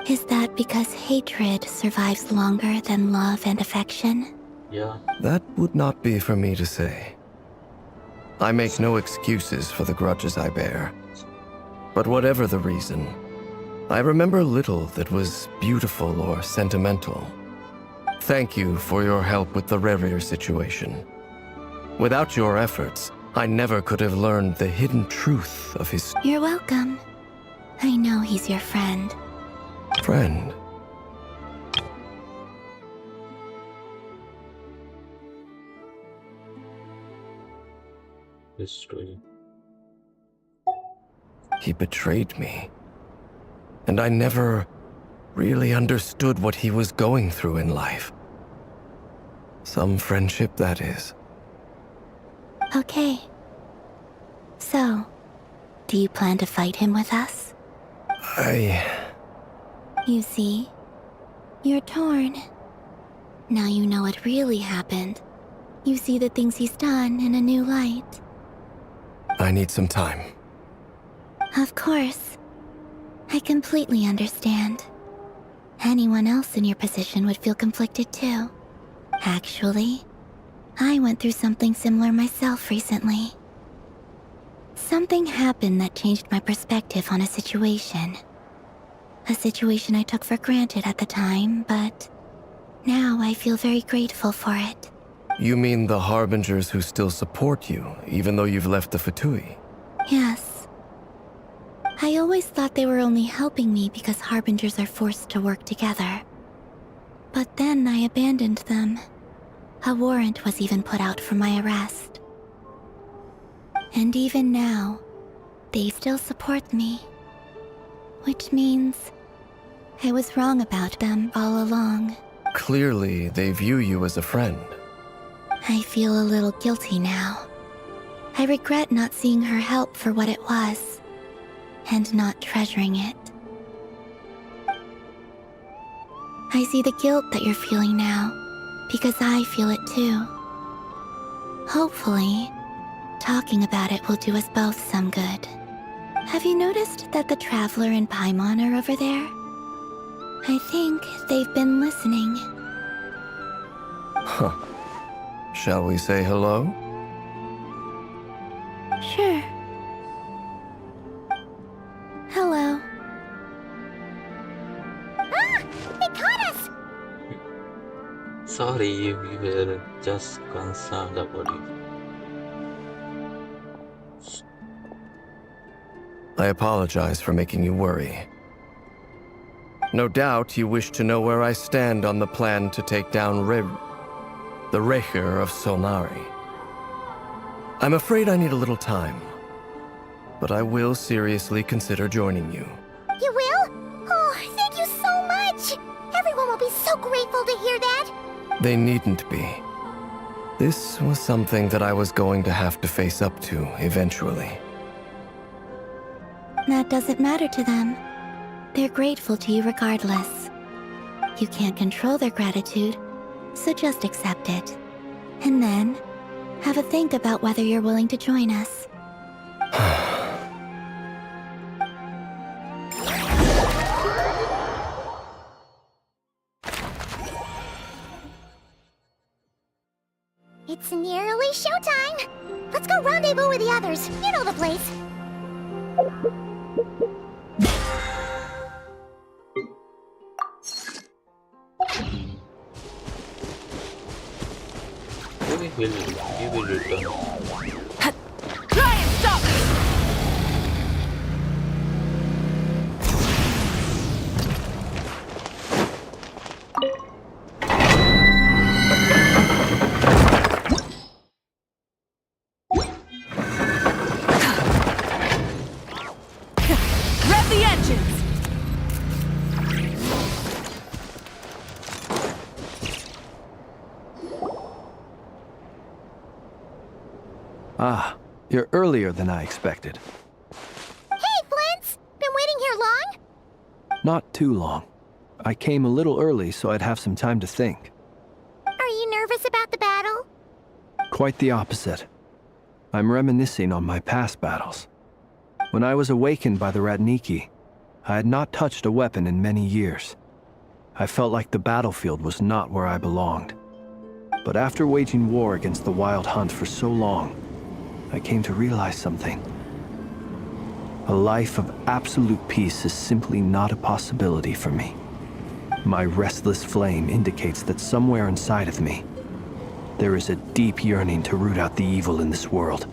Is that because hatred survives longer than love and affection? Yeah. That would not be for me to say. I make no excuses for the grudges I bear. But whatever the reason, I remember little that was beautiful or sentimental. Thank you for your help with the Rerir situation. Without your efforts, I never could have learned the hidden truth of his... You're welcome. I know he's your friend. Friend? History. He betrayed me. And I never really understood what he was going through in life. Some friendship, that is. Okay. So, Do you plan to fight him with us? You see, you're torn. Now you know what really happened. You see the things he's done in a new light. I need some time. Of course. I completely understand. Anyone else in your position would feel conflicted too. Actually, I went through something similar myself recently. Something happened that changed my perspective on a situation. A situation I took for granted at the time, but now I feel very grateful for it. You mean the Harbingers who still support you, even though you've left the Fatui? Yes. I always thought they were only helping me because Harbingers are forced to work together. But then I abandoned them. A warrant was even put out for my arrest. And even now, they still support me. Which means I was wrong about them all along. Clearly, they view you as a friend. I feel a little guilty now. I regret not seeing her help for what it was, and not treasuring it. I see the guilt that you're feeling now, because I feel it too. Hopefully, talking about it will do us both some good. Have you noticed that the Traveler and Paimon are over there? I think they've been listening. Huh. Shall we say hello? Sure. Hello. Ah! They caught us! Sorry, we were just concerned about you. I apologize for making you worry. No doubt you wish to know where I stand on the plan to take down the Raker of Solnari. I'm afraid I need a little time, but I will seriously consider joining you. You will? Oh, thank you so much! Everyone will be so grateful to hear that! They needn't be. This was something that I was going to have to face up to eventually. That doesn't matter to them. They're grateful to you regardless. You can't control their gratitude, so just accept it. And then, have a think about whether you're willing to join us. It's nearly showtime! Let's go rendezvous with the others. You know the place. We will return. Try and stop me! Rev the engines! Ah, you're earlier than I expected. Hey, Flint's! Been waiting here long? Not too long. I came a little early so I'd have some time to think. Are you nervous about the battle? Quite the opposite. I'm reminiscing on my past battles. When I was awakened by the Ratniki, I had not touched a weapon in many years. I felt like the battlefield was not where I belonged. But after waging war against the Wild Hunt for so long, I came to realize something. A life of absolute peace is simply not a possibility for me. My restless flame indicates that somewhere inside of me, there is a deep yearning to root out the evil in this world.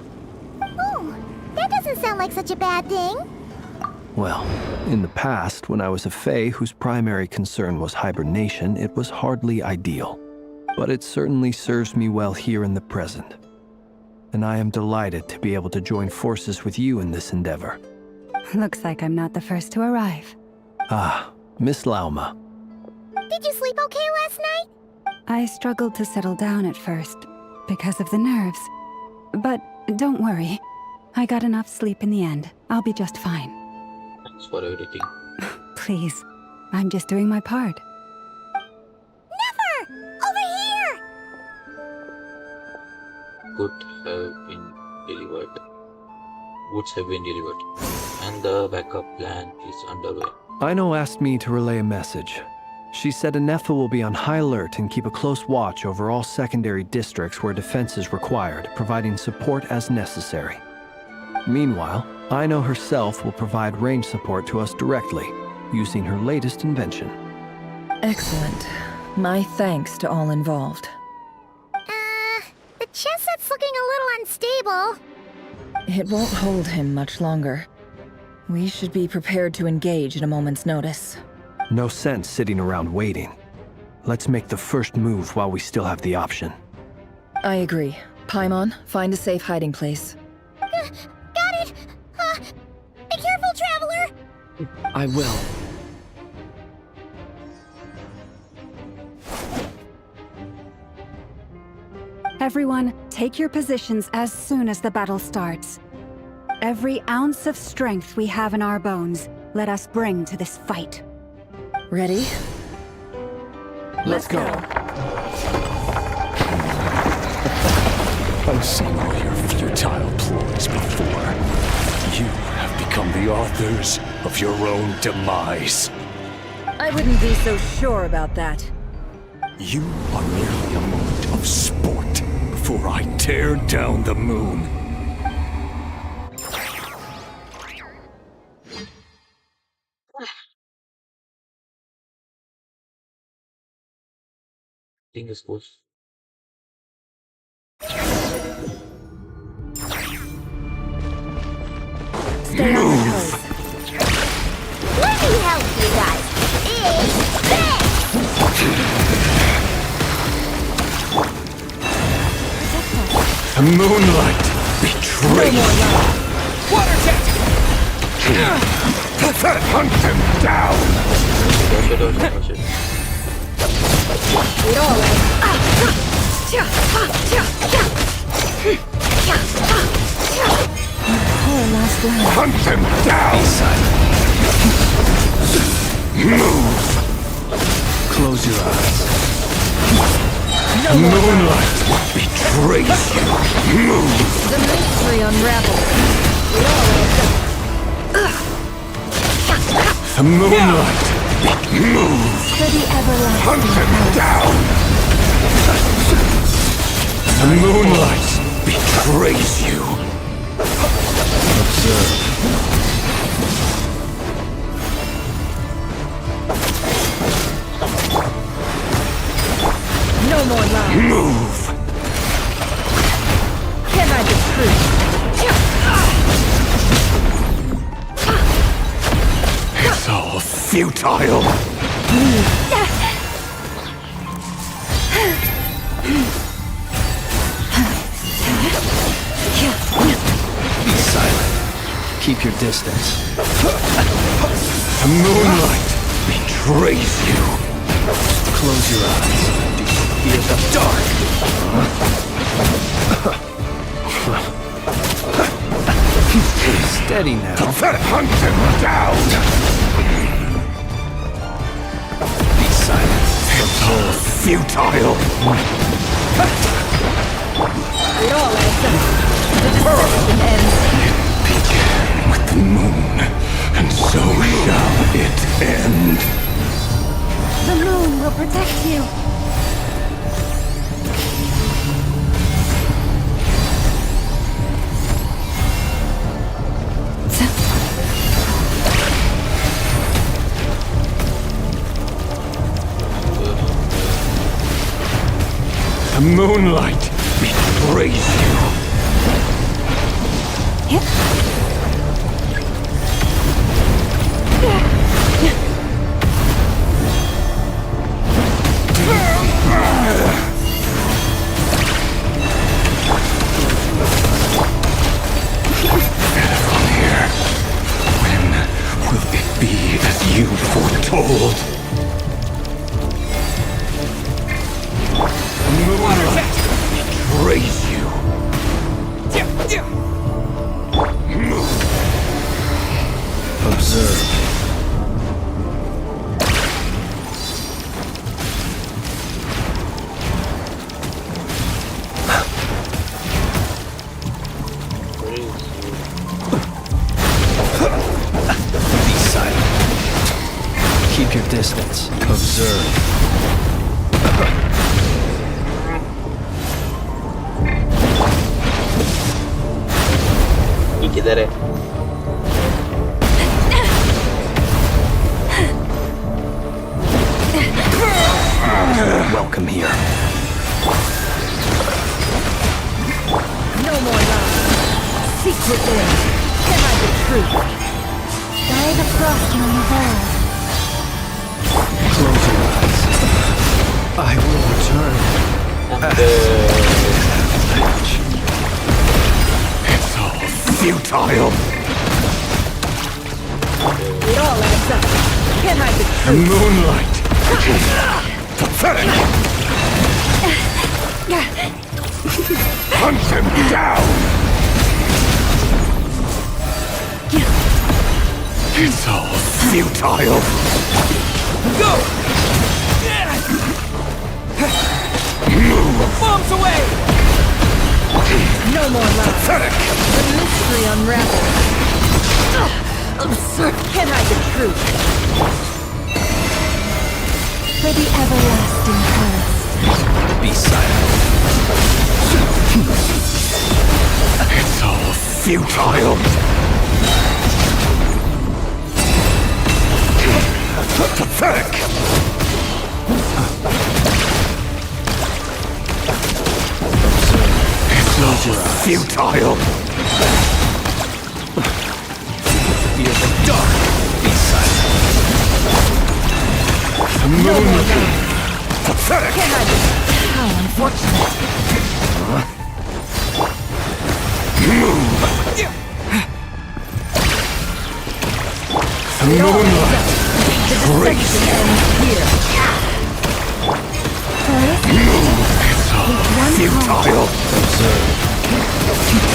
Oh, that doesn't sound like such a bad thing. Well, in the past, when I was a Fae whose primary concern was hibernation, it was hardly ideal. But it certainly serves me well here in the present. And I am delighted to be able to join forces with you in this endeavor. Looks like I'm not the first to arrive. Ah, Miss Lauma. Did you sleep okay last night? I struggled to settle down at first, because of the nerves. But don't worry, I got enough sleep in the end. I'll be just fine. Thanks for everything. Please, I'm just doing my part. Never! Over here! Good have been delivered. Goods have been delivered. And the backup plan is underway. Aino asked me to relay a message. She said Anefa will be on high alert and keep a close watch over all secondary districts where defense is required, providing support as necessary. Meanwhile, Aino herself will provide range support to us directly, using her latest invention. Excellent. My thanks to all involved. The chestnut's looking a little unstable. It won't hold him much longer. We should be prepared to engage at a moment's notice. No sense sitting around waiting. Let's make the first move while we still have the option. I agree. Paimon, find a safe hiding place. Got it! Be careful, traveler! I will. Everyone, take your positions as soon as the battle starts. Every ounce of strength we have in our bones, let us bring to this fight. Ready? Let's go. I've seen all your futile ploys before. You have become the authors of your own demise. I wouldn't be so sure about that. You are merely a moment of sport before I tear down the moon. Thing is good. Stay on your toes. Let me help you guys. It's The moonlight betrays you. Water jet! Hunt them down! Poor last round. Hunt them down! Move! Close your eyes. The moonlight betrays you. Move! The mystery unravels. The moonlight. Move! For the everlasting Hunt them down! The moonlight betrays you. Observe. No more lies. Move! Can't hide the truth. It's all futile. Be silent. Keep your distance. The moonlight betrays you. Close your eyes. Do you fear the dark? Steady now. Hunt them down. Be silent. It's all futile. It all adds up. The deception ends. Began with the moon, and so shall it end. The moon will protect you. The moonlight betrays you. From here, when will it be as you foretold? The moonlight betrays you. Observe. Be silent. Keep your distance. Observe. ये किधर है? Welcome here. No more lies. Seek within. Can I the truth? By the frost moon of old. Close your eyes. I will return. It's all futile. It all adds up. Can I the truth? Moonlight. Pathetic. Hunt him down. It's all futile. Go! Move. Bombs away! No more lies. Pathetic. The mystery unravels. Absurd. Can I the truth? For the everlasting past. Be silent. It's all futile. Pathetic. It's all futile. Feel the dark. Be silent. Moonlight. Pathetic. Can I the How unfortunate. Moonlight. The deception ends here. It's all futile. Observe.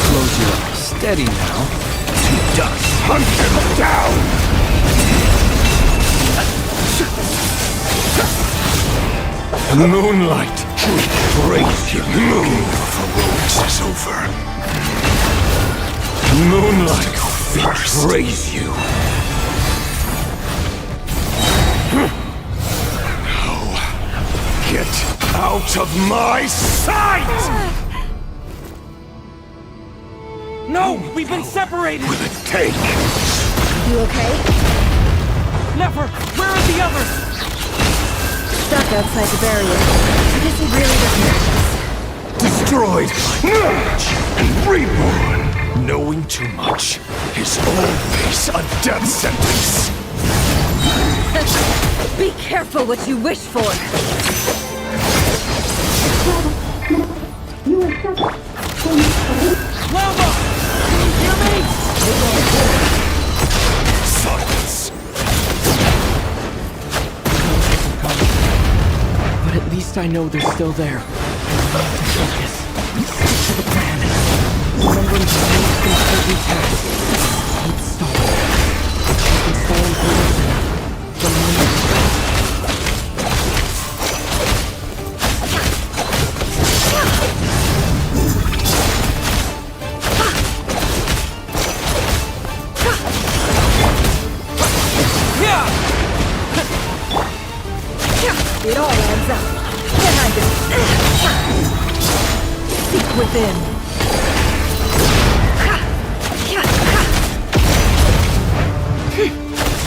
Close your eyes. Steady now. To dust. Hunt him down. Moonlight. Praise you. Moon for rogues is over. Moonlight. Praise you. Now, get out of my sight! No! We've been separated! Will it take? You okay? Never! Where are the others? Stuck outside the barrier. I guess it really doesn't. Destroyed, merge, and reborn. Knowing too much is always a death sentence. Be careful what you wish for. Lava! Can you hear me? Silence. But at least I know they're still there. Focus. Stick to the plan. Remembering to make important tasks. Keep stalling. Keep installing collision. The moment. It all adds up. Can I just seek within?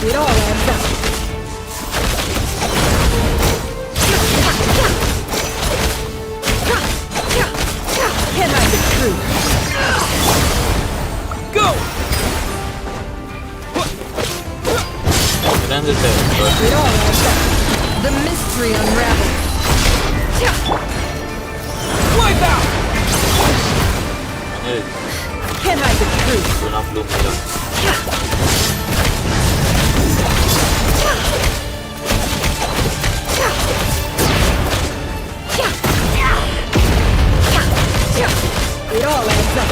It all adds up. Can I the truth? Go! Grande tempo. It all adds up. The mystery unravels. Wipe out! Can I the truth? Suona plumera. It all adds up.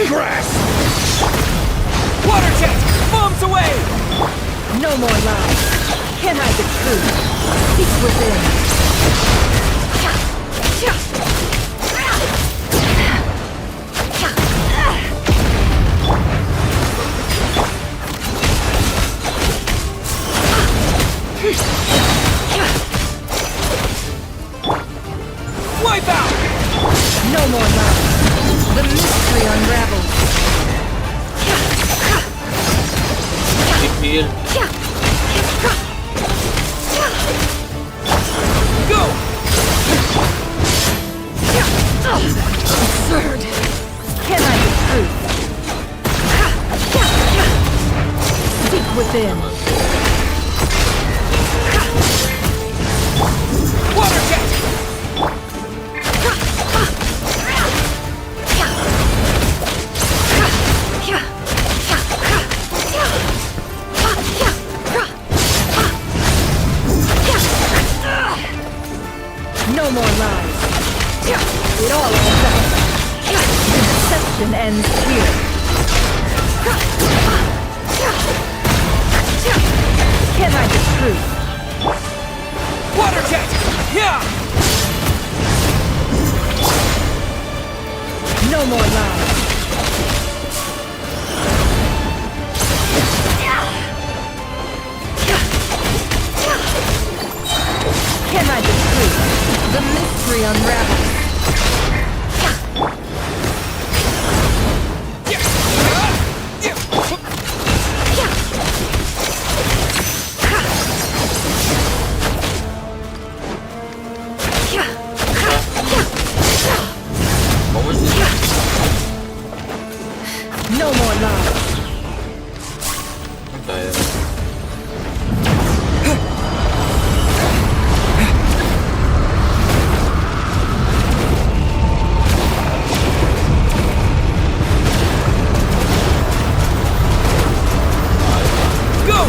grasp! Water jet! Bombs away! No more lies. Can't hide the truth. Seek within. Wipe out! No more lies. The mystery unravels. Heal. Go! Absurd. Can't hide the truth. Seek within. Water jet! No more lies. It all ends up. The deception ends here. Can't hide the truth. Water jet! Yeah! No more lies. Can't hide the truth. The mystery unravels. What was this? No more lies. I'm tired. Go!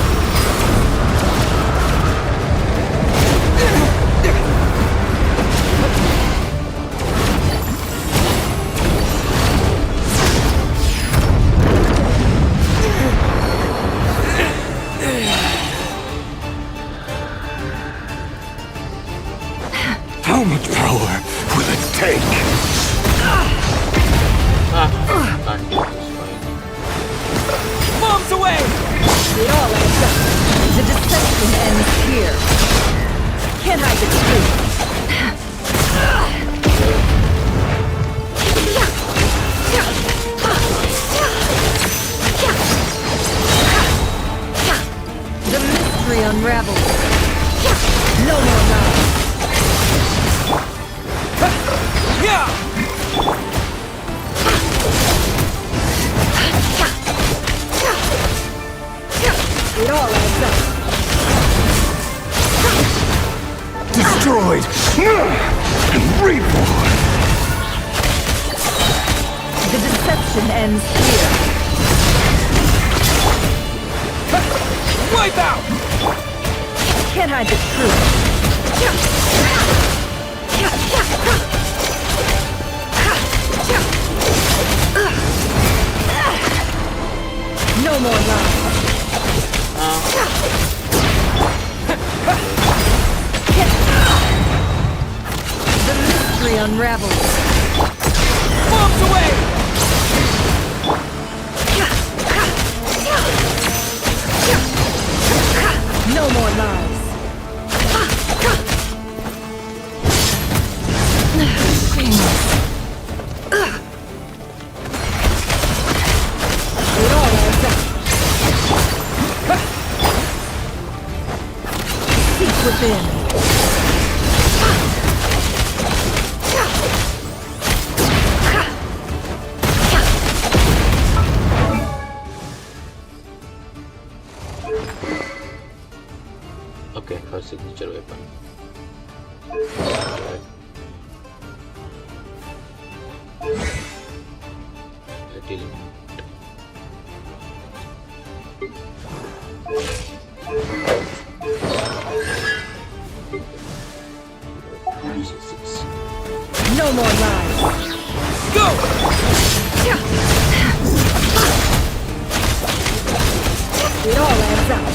How much power will it take? Can't do this, right? Bombs away! It all adds up. The deception ends here. Can't hide the truth. The mystery unravels. No more lies. Yeah! It all adds up. Destroyed and reborn. The deception ends here. Wipe out! Can't hide the truth. No more lies. The mystery unravels. Bombs away! No more lies. It all adds up. Seek within. Okay, her signature weapon. Right. Little No more lies. Go! It all adds up.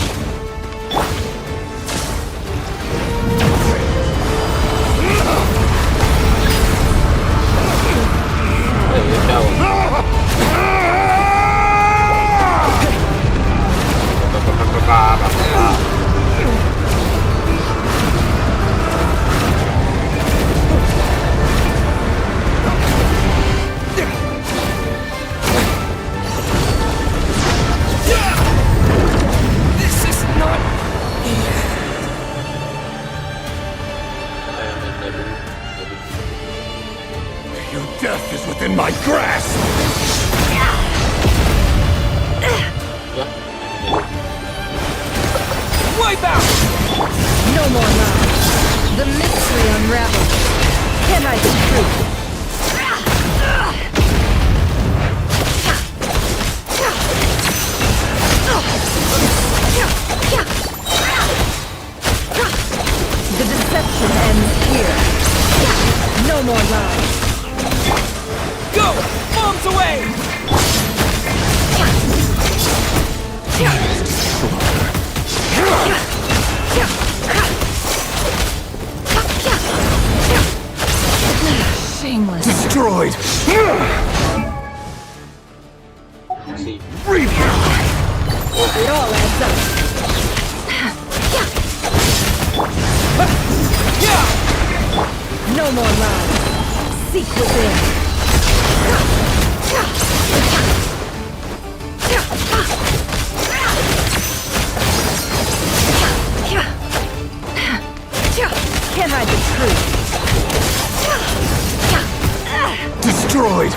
This is not. Your death is within my grasp! Wipe out! No more lies. The mystery unravels. Can I be true? The deception ends here. No more lies. Go! Bombs away! Shameless. Destroyed! It all adds up. No more lies. Seek within. Can I be true? Destroyed!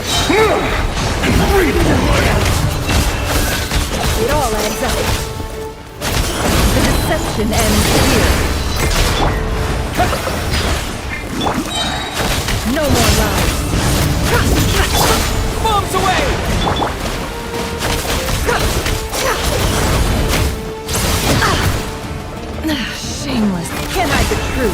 It all adds up. The deception ends here. No more lies. Bombs away! Shameless. Can I be true?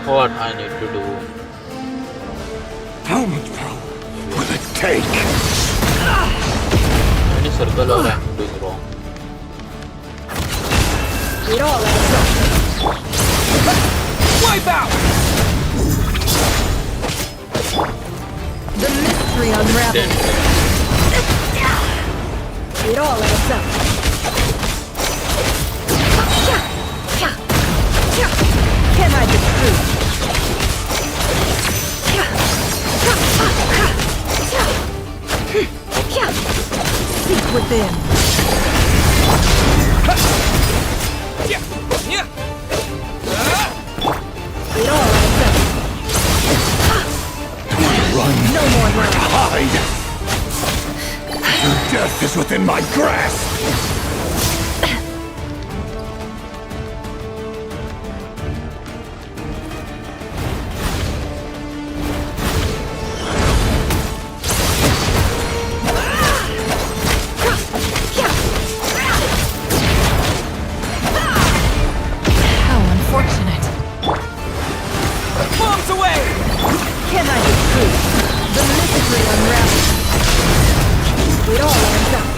What I need to do? How much power will it take? Any circle or I'm doing wrong? It all adds up. Wipe out! The mystery unravels. It all adds up. Can I be true? Seek within. It all adds up. Run! No more lies. Hide! Your death is within my grasp! How unfortunate. Bombs away! Can I be true? The mystery unravels. It all adds up.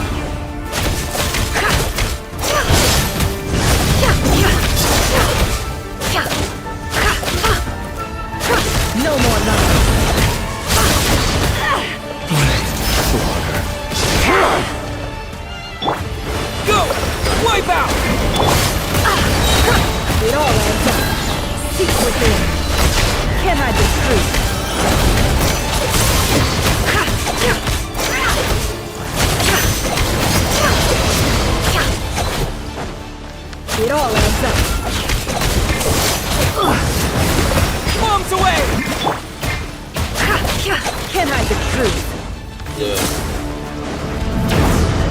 Can't hide the truth.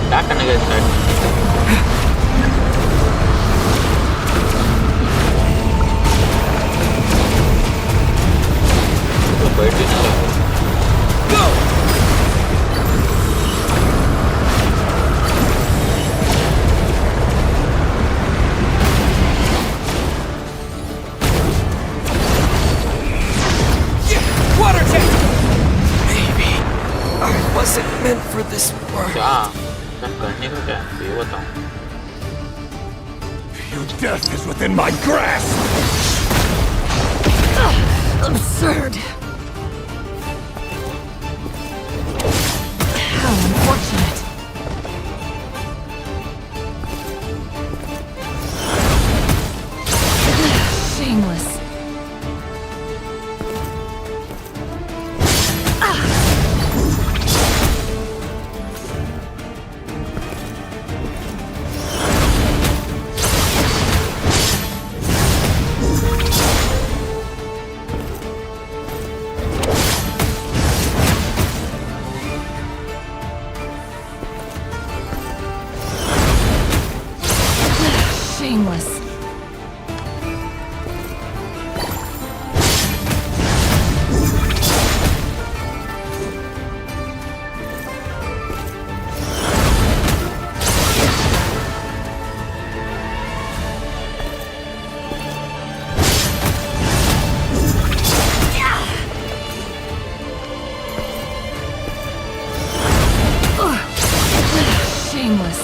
क्या करने का start तो बैठ भी ना रहा Wasn't meant for this world. क्या क्या करने का क्या है ये बताओ Your death is within my grasp! Absurd. How unfortunate. Shameless. Shameless. Shameless.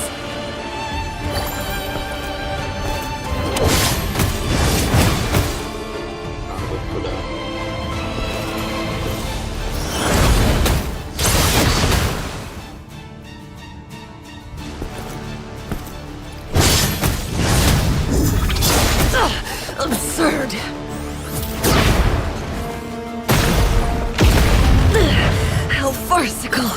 Absurd. How farcical.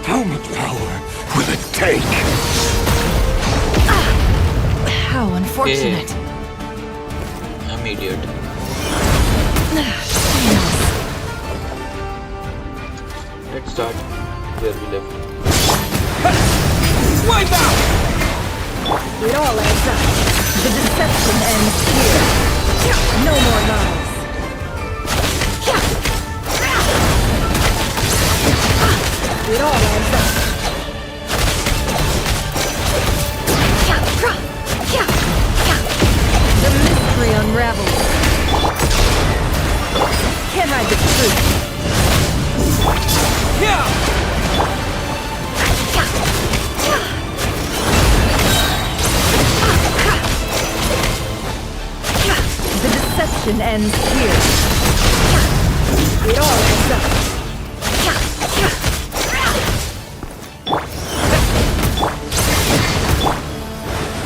How much power will it take? How unfortunate. I'm idiot Shameless. let's start where we left Wipe out! It all adds up. The deception ends here. No more lies. It all adds up. The mystery unravels. Can't hide the truth. The deception ends here. It all adds up.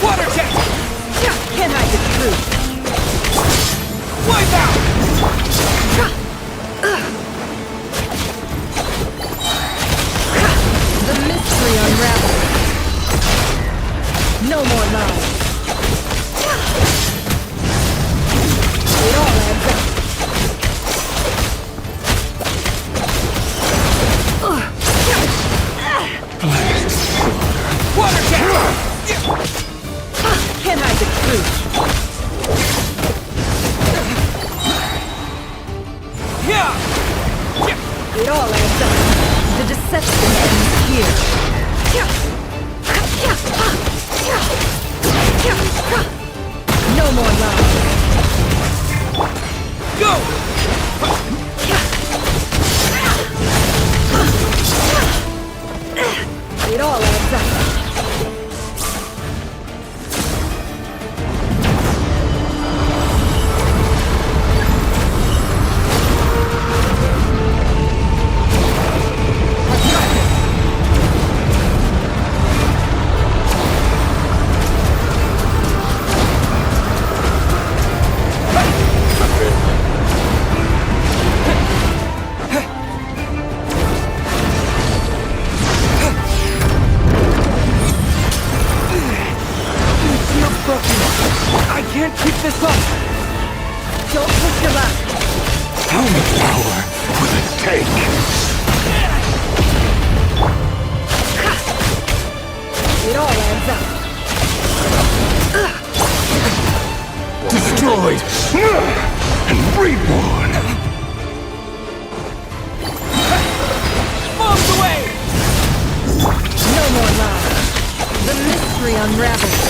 Water jet! Can't hide the truth. Wipe out! The mystery unravels. No more lies. It all adds up. Water jet! Can't hide the truth. It all adds up. The deception Nothing ends here. No more love. Go! It all adds up. I can't keep this up! Don't push your luck. How much power will it take? It all adds up. Destroyed and reborn. Bombs away! No more love. The mystery unravels.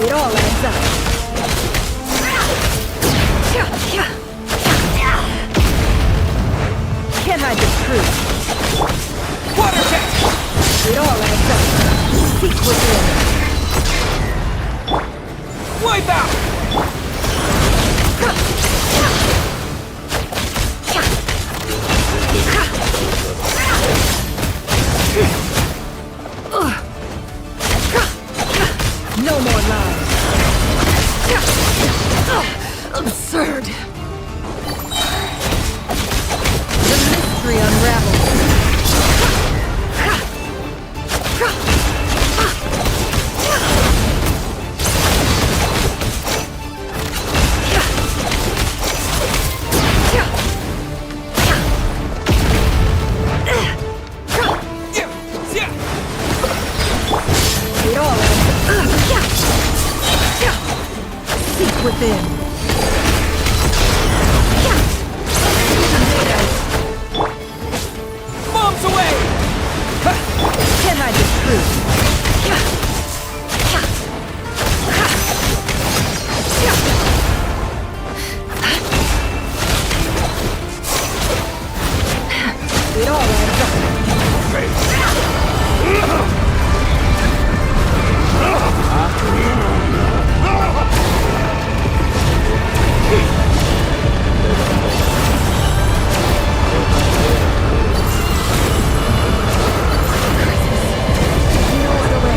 It all adds up. Can't hide the truth. Water jet! It all adds up. Seek within. Wipe out! No more love. Absurd. The mystery unravels. It all ends up. Seek within. Bombs away! Can't hide the truth. It all adds up. No other way.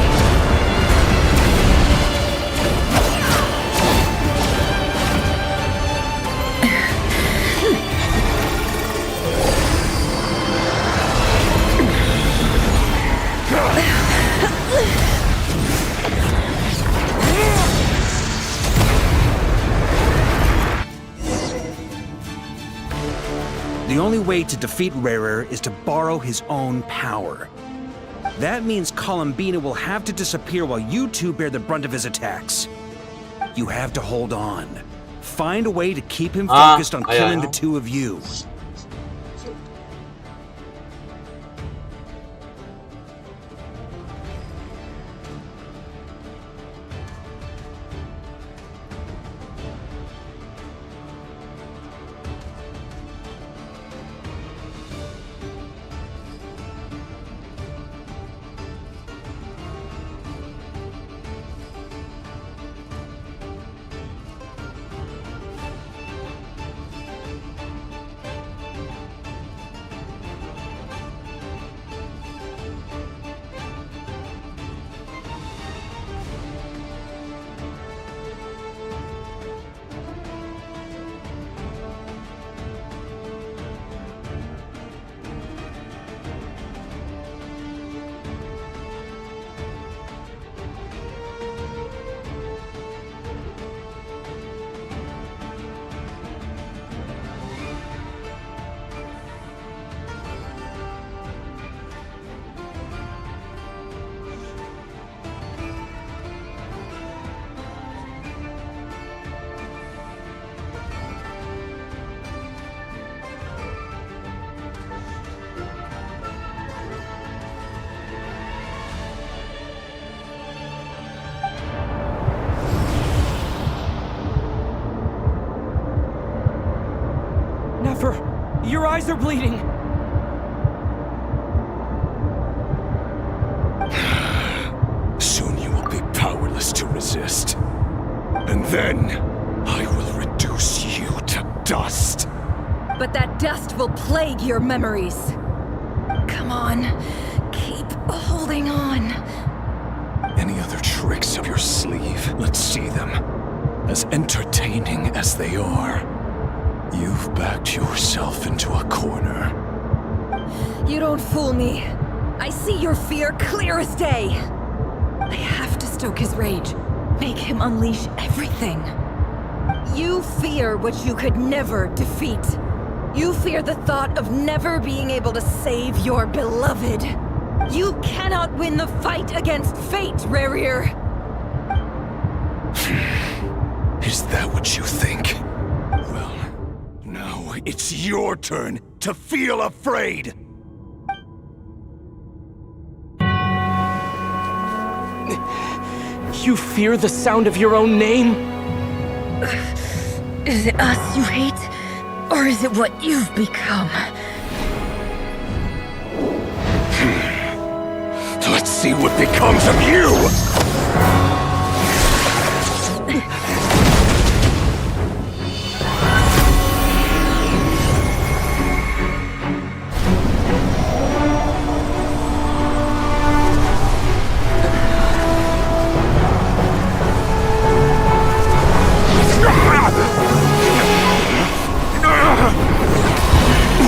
The only way to defeat Rarer is to borrow his own power. That means Columbina will have to disappear while you two bear the brunt of his attacks. You have to hold on. Find a way to keep him focused on killing the two of you. Your eyes are bleeding! Soon you will be powerless to resist. And then, I will reduce you to dust. But that dust will plague your memories. Come on, keep holding on. Any other tricks up your sleeve? Let's see them. As entertaining as they are, you've backed yourself into a corner. You don't fool me. I see your fear clear as day. I have to stoke his rage, make him unleash everything. You fear what you could never defeat. You fear the thought of never being able to save your beloved. You cannot win the fight against fate, Rerir. Is that what you think? Well, now it's your turn to feel afraid! You fear the sound of your own name? Is it us you hate? Or is it what you've become? Let's see what becomes of you!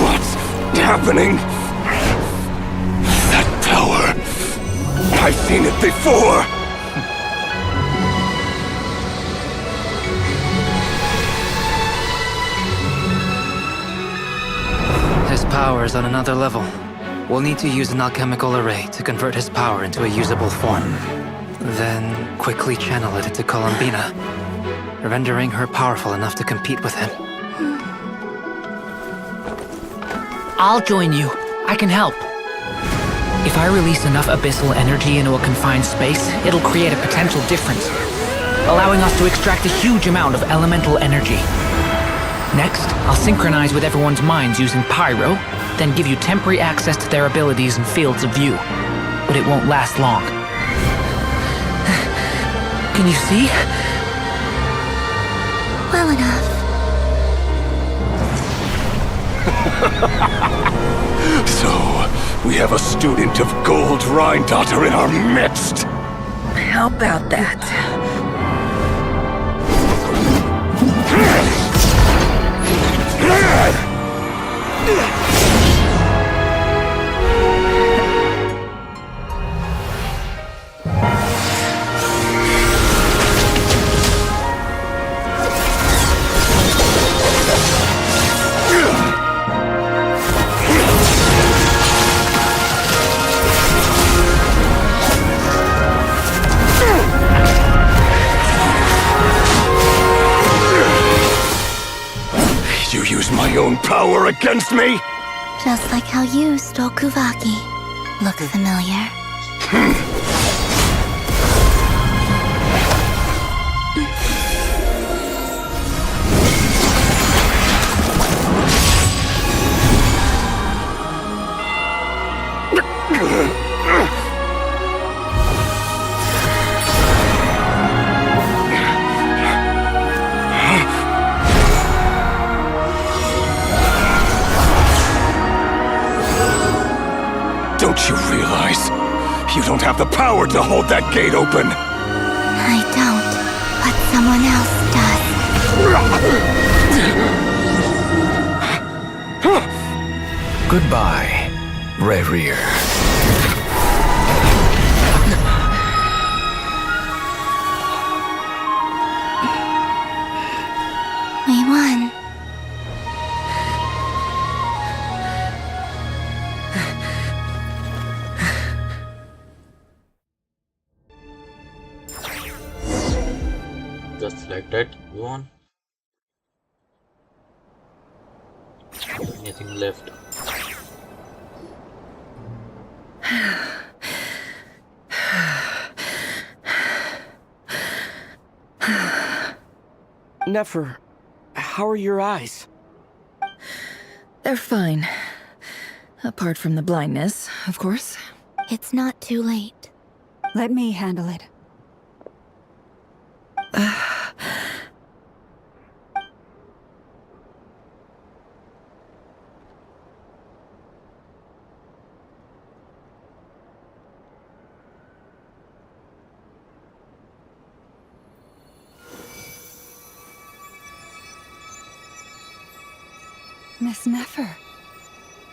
What's happening? That power... I've seen it before! His power is on another level. We'll need to use an alchemical array to convert his power into a usable form. Then quickly channel it into Columbina, rendering her powerful enough to compete with him. I'll join you. I can help. If I release enough abyssal energy into a confined space, it'll create a potential difference, allowing us to extract a huge amount of elemental energy. Next, I'll synchronize with everyone's minds using Pyro, then give you temporary access to their abilities and fields of view. But it won't last long. Can you see? Well enough. So, we have a student of Gold Rhine-Daughter in our midst! How about that? You use my own power against me? Just like how you stole Kuvaki. Look familiar? Don't you realize? You don't have the power to hold that gate open! I don't, but someone else does. Goodbye, Rerir. We won. Just like that, go on. Anything left? Nefer, how are your eyes? They're fine. Apart from the blindness, of course. It's not too late. Let me handle it. Miss Nefer,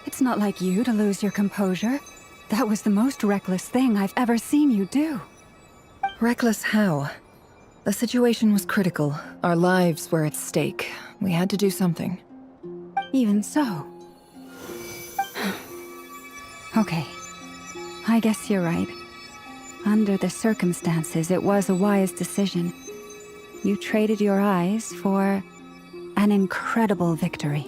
it's not like you to lose your composure. That was the most reckless thing I've ever seen you do. Reckless how? The situation was critical. Our lives were at stake. We had to do something. Even so. Okay. I guess you're right. Under the circumstances, it was a wise decision. You traded your eyes for an incredible victory.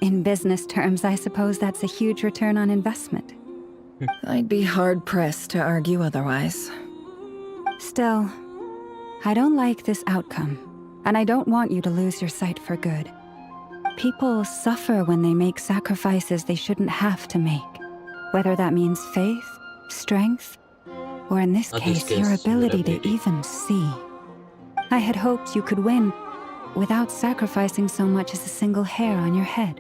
In business terms, I suppose that's a huge return on investment. I'd be hard-pressed to argue otherwise. Still, I don't like this outcome, and I don't want you to lose your sight for good. People suffer when they make sacrifices they shouldn't have to make, whether that means faith, strength, or in this case, your ability to even see. I had hoped you could win without sacrificing so much as a single hair on your head.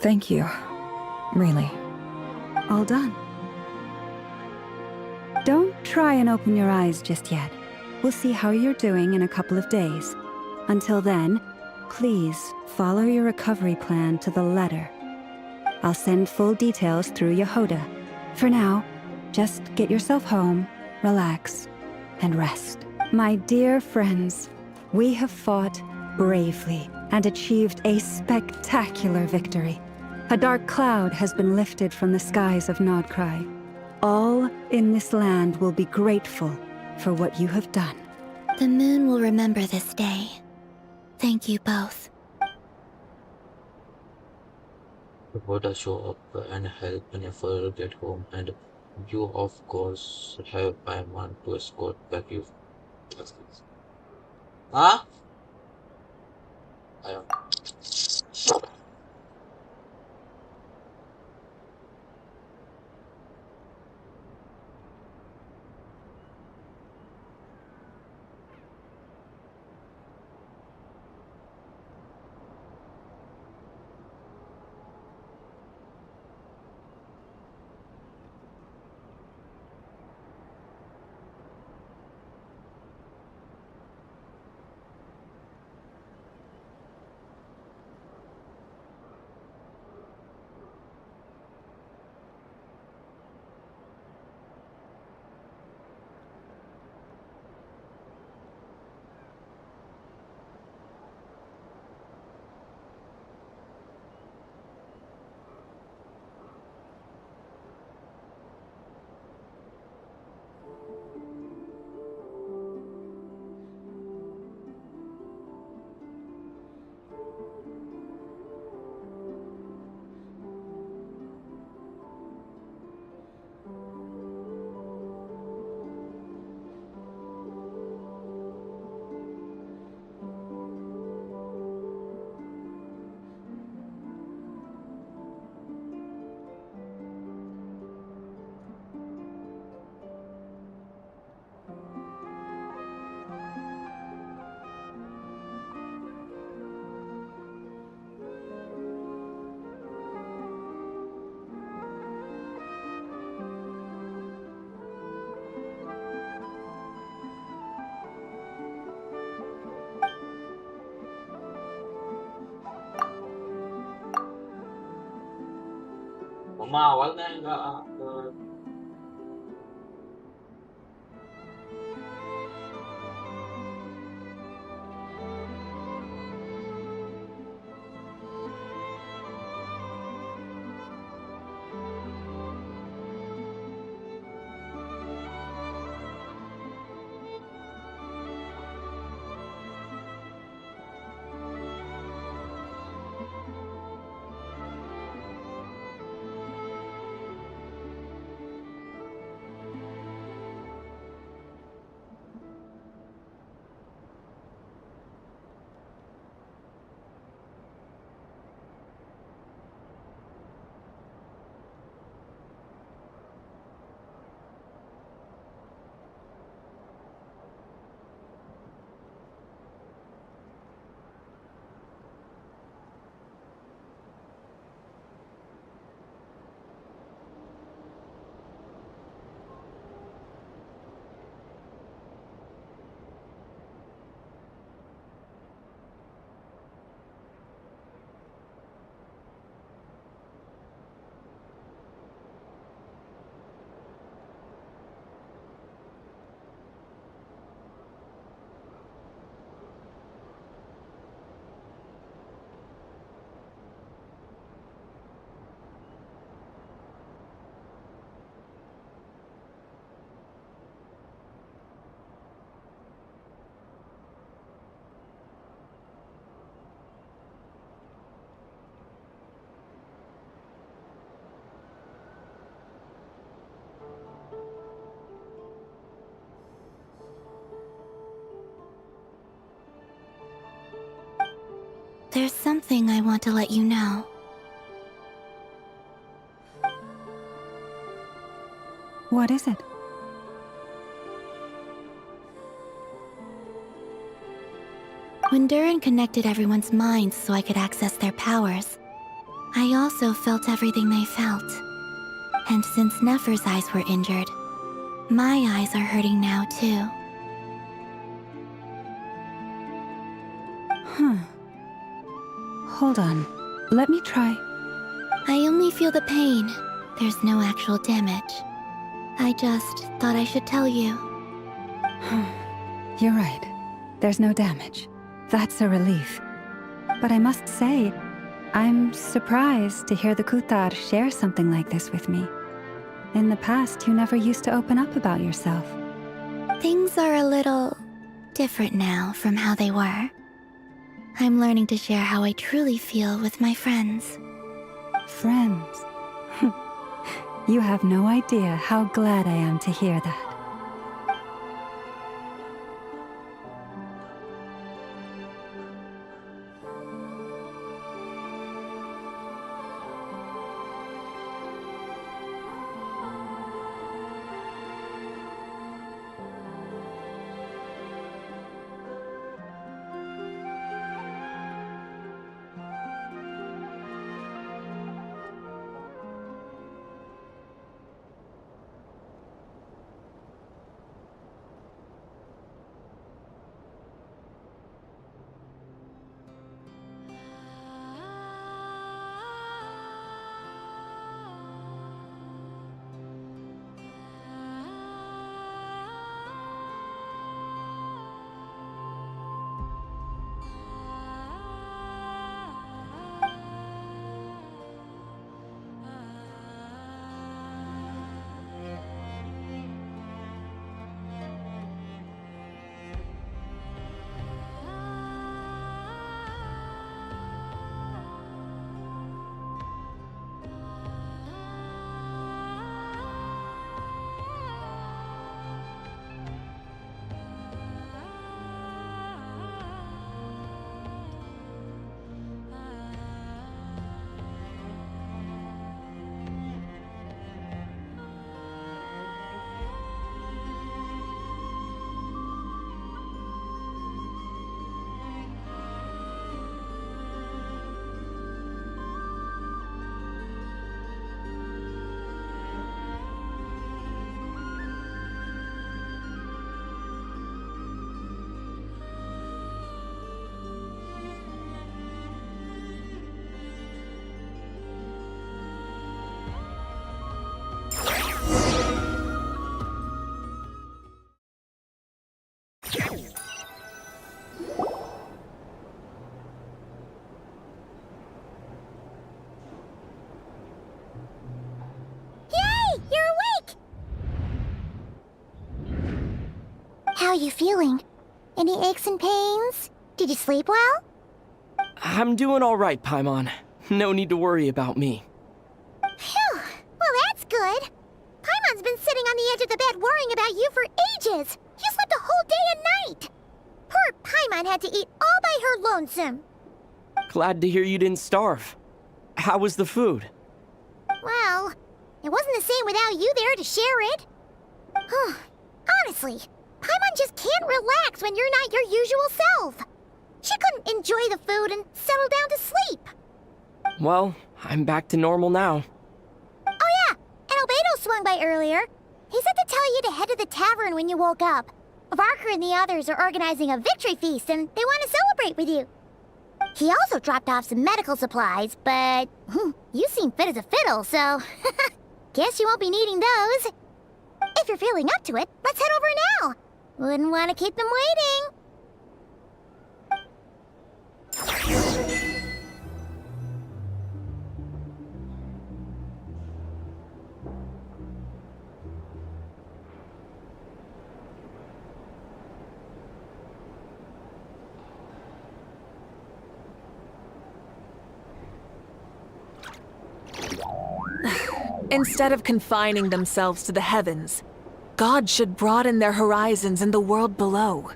Thank you. Really. All done. Don't try and open your eyes just yet. We'll see how you're doing in a couple of days. Until then, please follow your recovery plan to the letter. I'll send full details through Yehoda. For now, just get yourself home, relax, and rest. My dear friends, we have fought bravely and achieved a spectacular victory. A dark cloud has been lifted from the skies of Nodcry. All in this land will be grateful for what you have done. The moon will remember this day. Thank you both. Would show up and help Nefer get home, and you, of course, have Paimon to escort back you. Huh? I don't. Mama awalnya enggak There's something I want to let you know. What is it? When Durin connected everyone's minds so I could access their powers, I also felt everything they felt. And since Nefer's eyes were injured, my eyes are hurting now too. Huh. Hold on. Let me try. I only feel the pain. There's no actual damage. I just thought I should tell you. You're right. There's no damage. That's a relief. But I must say, I'm surprised to hear the Kutar share something like this with me. In the past, you never used to open up about yourself. Things are a little different now from how they were. I'm learning to share how I truly feel with my friends. Friends? You have no idea how glad I am to hear that. How you feeling? Any aches and pains? Did you sleep well? I'm doing all right, Paimon. No need to worry about me. Phew! Well, that's good. Paimon's been sitting on the edge of the bed worrying about you for ages. You slept a whole day and night. Poor Paimon had to eat all by her lonesome. Glad to hear you didn't starve. How was the food? Well, it wasn't the same without you there to share it. Honestly, Paimon just can't relax when you're not your usual self. She couldn't enjoy the food and settle down to sleep. Well, I'm back to normal now. Oh yeah, and Albedo swung by earlier. He said to tell you to head to the tavern when you woke up. Varker and the others are organizing a victory feast and they want to celebrate with you. He also dropped off some medical supplies, but you seem fit as a fiddle, so guess you won't be needing those. If you're feeling up to it, let's head over now. Wouldn't want to keep them waiting. Instead of confining themselves to the heavens, God should broaden their horizons in the world below.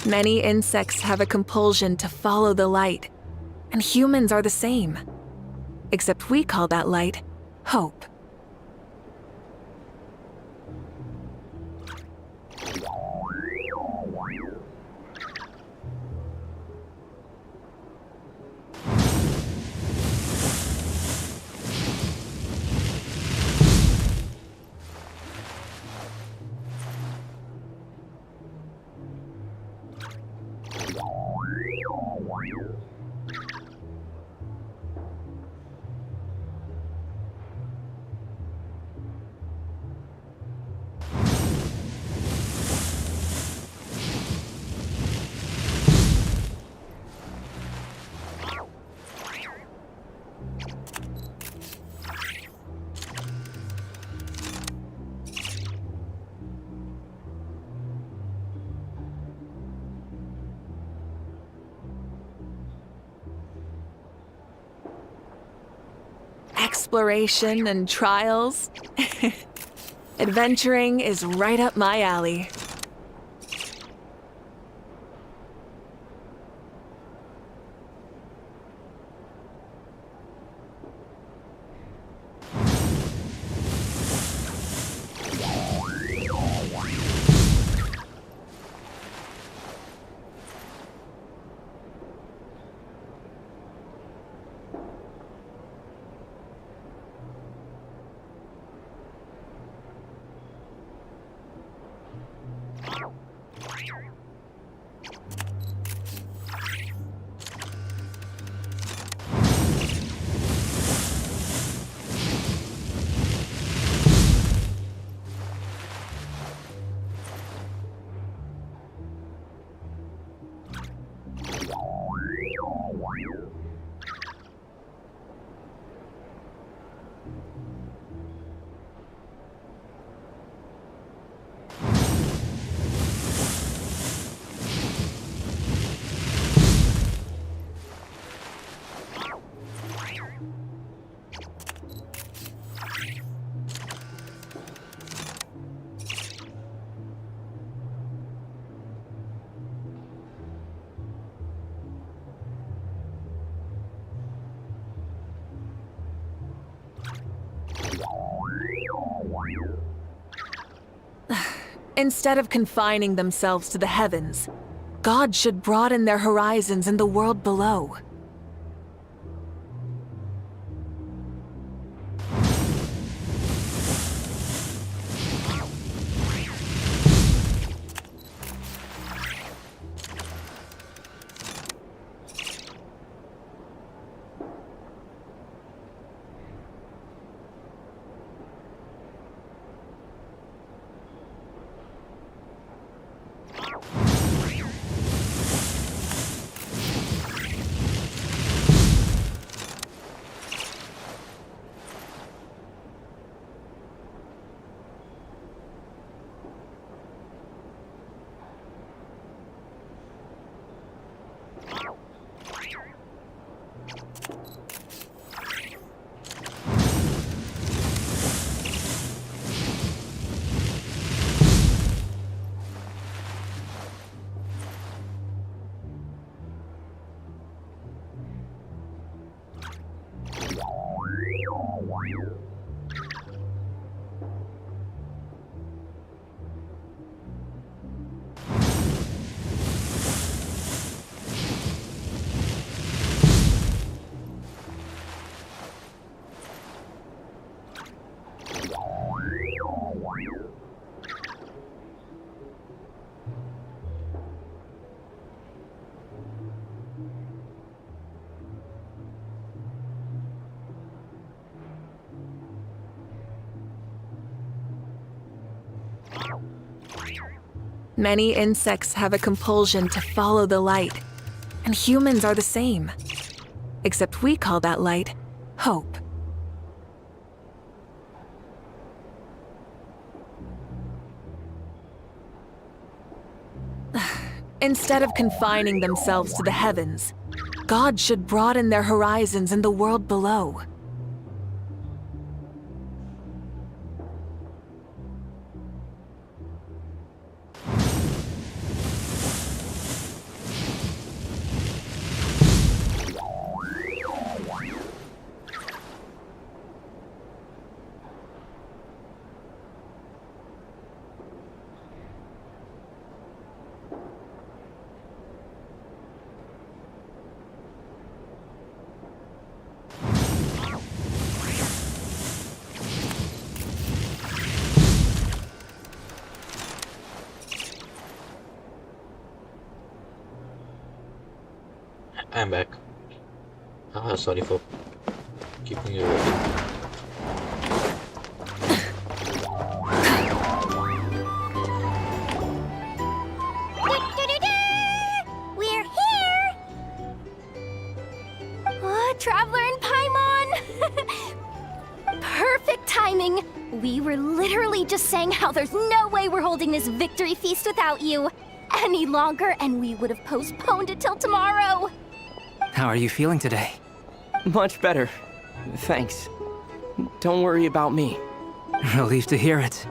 Many insects have a compulsion to follow the light, and humans are the same. Except we call that light hope. Exploration and trials. Adventuring is right up my alley. Instead of confining themselves to the heavens, God should broaden their horizons in the world below. Many insects have a compulsion to follow the light, and humans are the same. Except we call that light hope. Instead of confining themselves to the heavens, God should broaden their horizons in the world below. I'm back. Sorry for keeping you waiting. We're here! Traveler and Paimon! Perfect timing! We were literally just saying how there's no way we're holding this victory feast without you any longer, and we would have postponed it till tomorrow! How are you feeling today? Much better. Thanks. Don't worry about me. Relieved to hear it.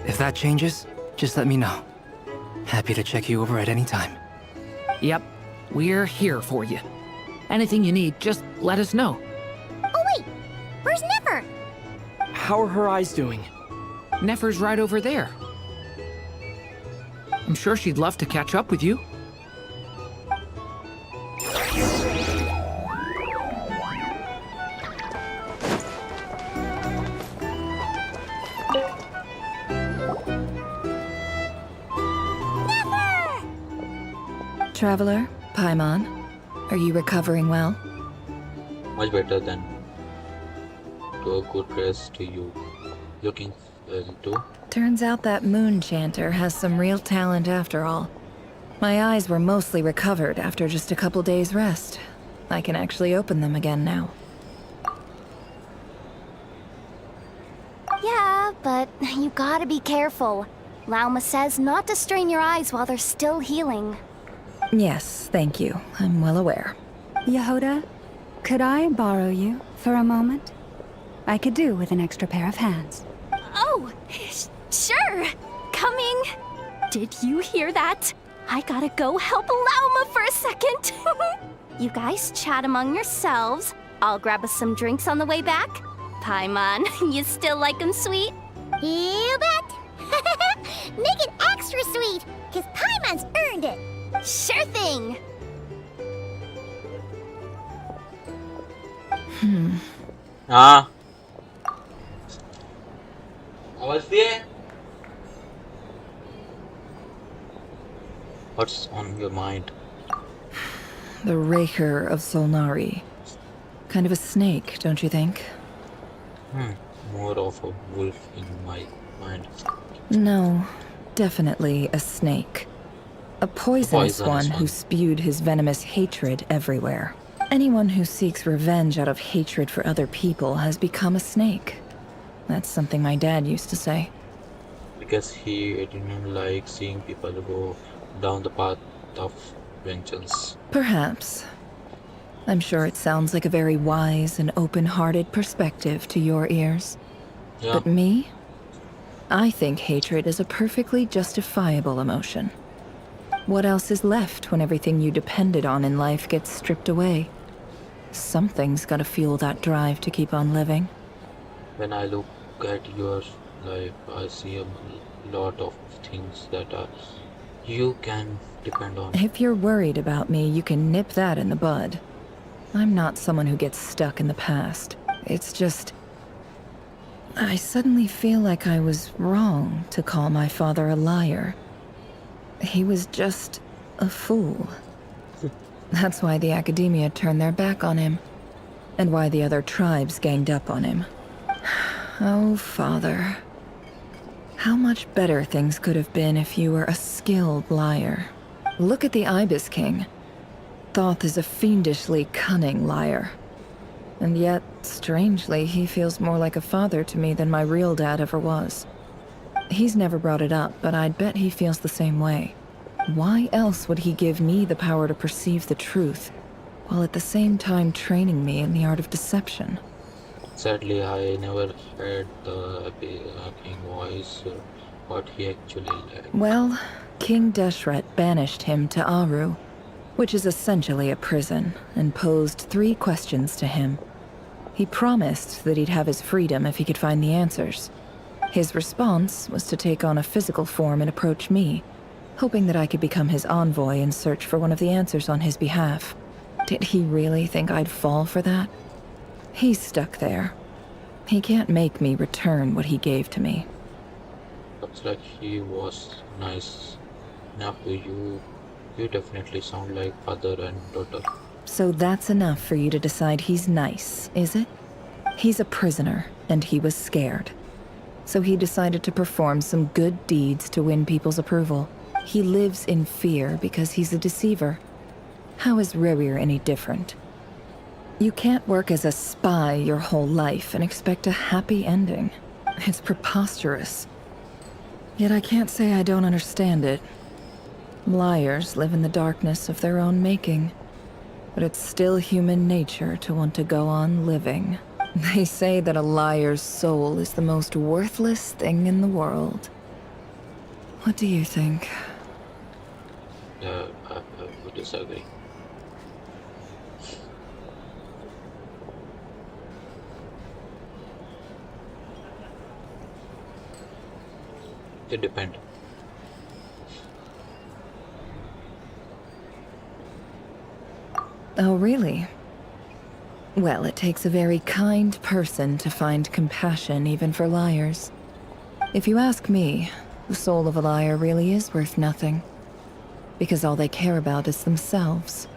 If that changes, just let me know. Happy to check you over at any time. Yep, we're here for you. Anything you need, just let us know. Oh wait! Where's Nefer? How are her eyes doing? Nefer's right over there. I'm sure she'd love to catch up with you. Traveler, Paimon, are you recovering well? Much better than to a good rest to you. Looking well too. Turns out that moon chanter has some real talent after all. My eyes were mostly recovered after just a couple days' rest. I can actually open them again now. Yeah, but you gotta be careful. Lauma says not to strain your eyes while they're still healing. Yes, thank you. I'm well aware. Yehoda, could I borrow you for a moment? I could do with an extra pair of hands. Oh, sure. Coming. Did you hear that? I gotta go help Lauma for a second. You guys chat among yourselves. I'll grab us some drinks on the way back. Paimon, you still like 'em sweet? You bet! Make it extra sweet, because Paimon's earned it! Sure thing! Ah. आवाज दिए? What's on your mind? The Raker of Solnari. Kind of a snake, don't you think? More of a wolf in my mind. No, definitely a snake. A poisonous one who spewed his venomous hatred everywhere. Anyone who seeks revenge out of hatred for other people has become a snake. That's something my dad used to say. Because he didn't like seeing people go down the path of vengeance. Perhaps. I'm sure it sounds like a very wise and open-hearted perspective to your ears. Yeah. But me? I think hatred is a perfectly justifiable emotion. What else is left when everything you depended on in life gets stripped away? Something's gotta fuel that drive to keep on living. When I look at your life, I see a lot of things that you can depend on. If you're worried about me, you can nip that in the bud. I'm not someone who gets stuck in the past. It's just... I suddenly feel like I was wrong to call my father a liar. He was just a fool. That's why the Academia turned their back on him, and why the other tribes ganged up on him. Oh, Father. How much better things could have been if you were a skilled liar. Look at the Ibis King. Thoth is a fiendishly cunning liar. And yet, strangely, he feels more like a father to me than my real dad ever was. He's never brought it up, but I'd bet he feels the same way. Why else would he give me the power to perceive the truth, while at the same time training me in the art of deception? Sadly, I never heard the king voice, what he actually liked. Well, King Deshret banished him to Aru, which is essentially a prison, and posed 3 questions to him. He promised that he'd have his freedom if he could find the answers. His response was to take on a physical form and approach me, hoping that I could become his envoy and search for one of the answers on his behalf. Did he really think I'd fall for that? He's stuck there. He can't make me return what he gave to me. Looks like he was nice enough to you. You definitely sound like father and daughter. So that's enough for you to decide he's nice, is it? He's a prisoner, and he was scared. So he decided to perform some good deeds to win people's approval. He lives in fear because he's a deceiver. How is Rerir any different? You can't work as a spy your whole life and expect a happy ending. It's preposterous. Yet I can't say I don't understand it. Liars live in the darkness of their own making. But it's still human nature to want to go on living. They say that a liar's soul is the most worthless thing in the world. What do you think? I would disagree. It depends. Oh, really? Well, it takes a very kind person to find compassion even for liars. If you ask me, the soul of a liar really is worth nothing. Because all they care about is themselves.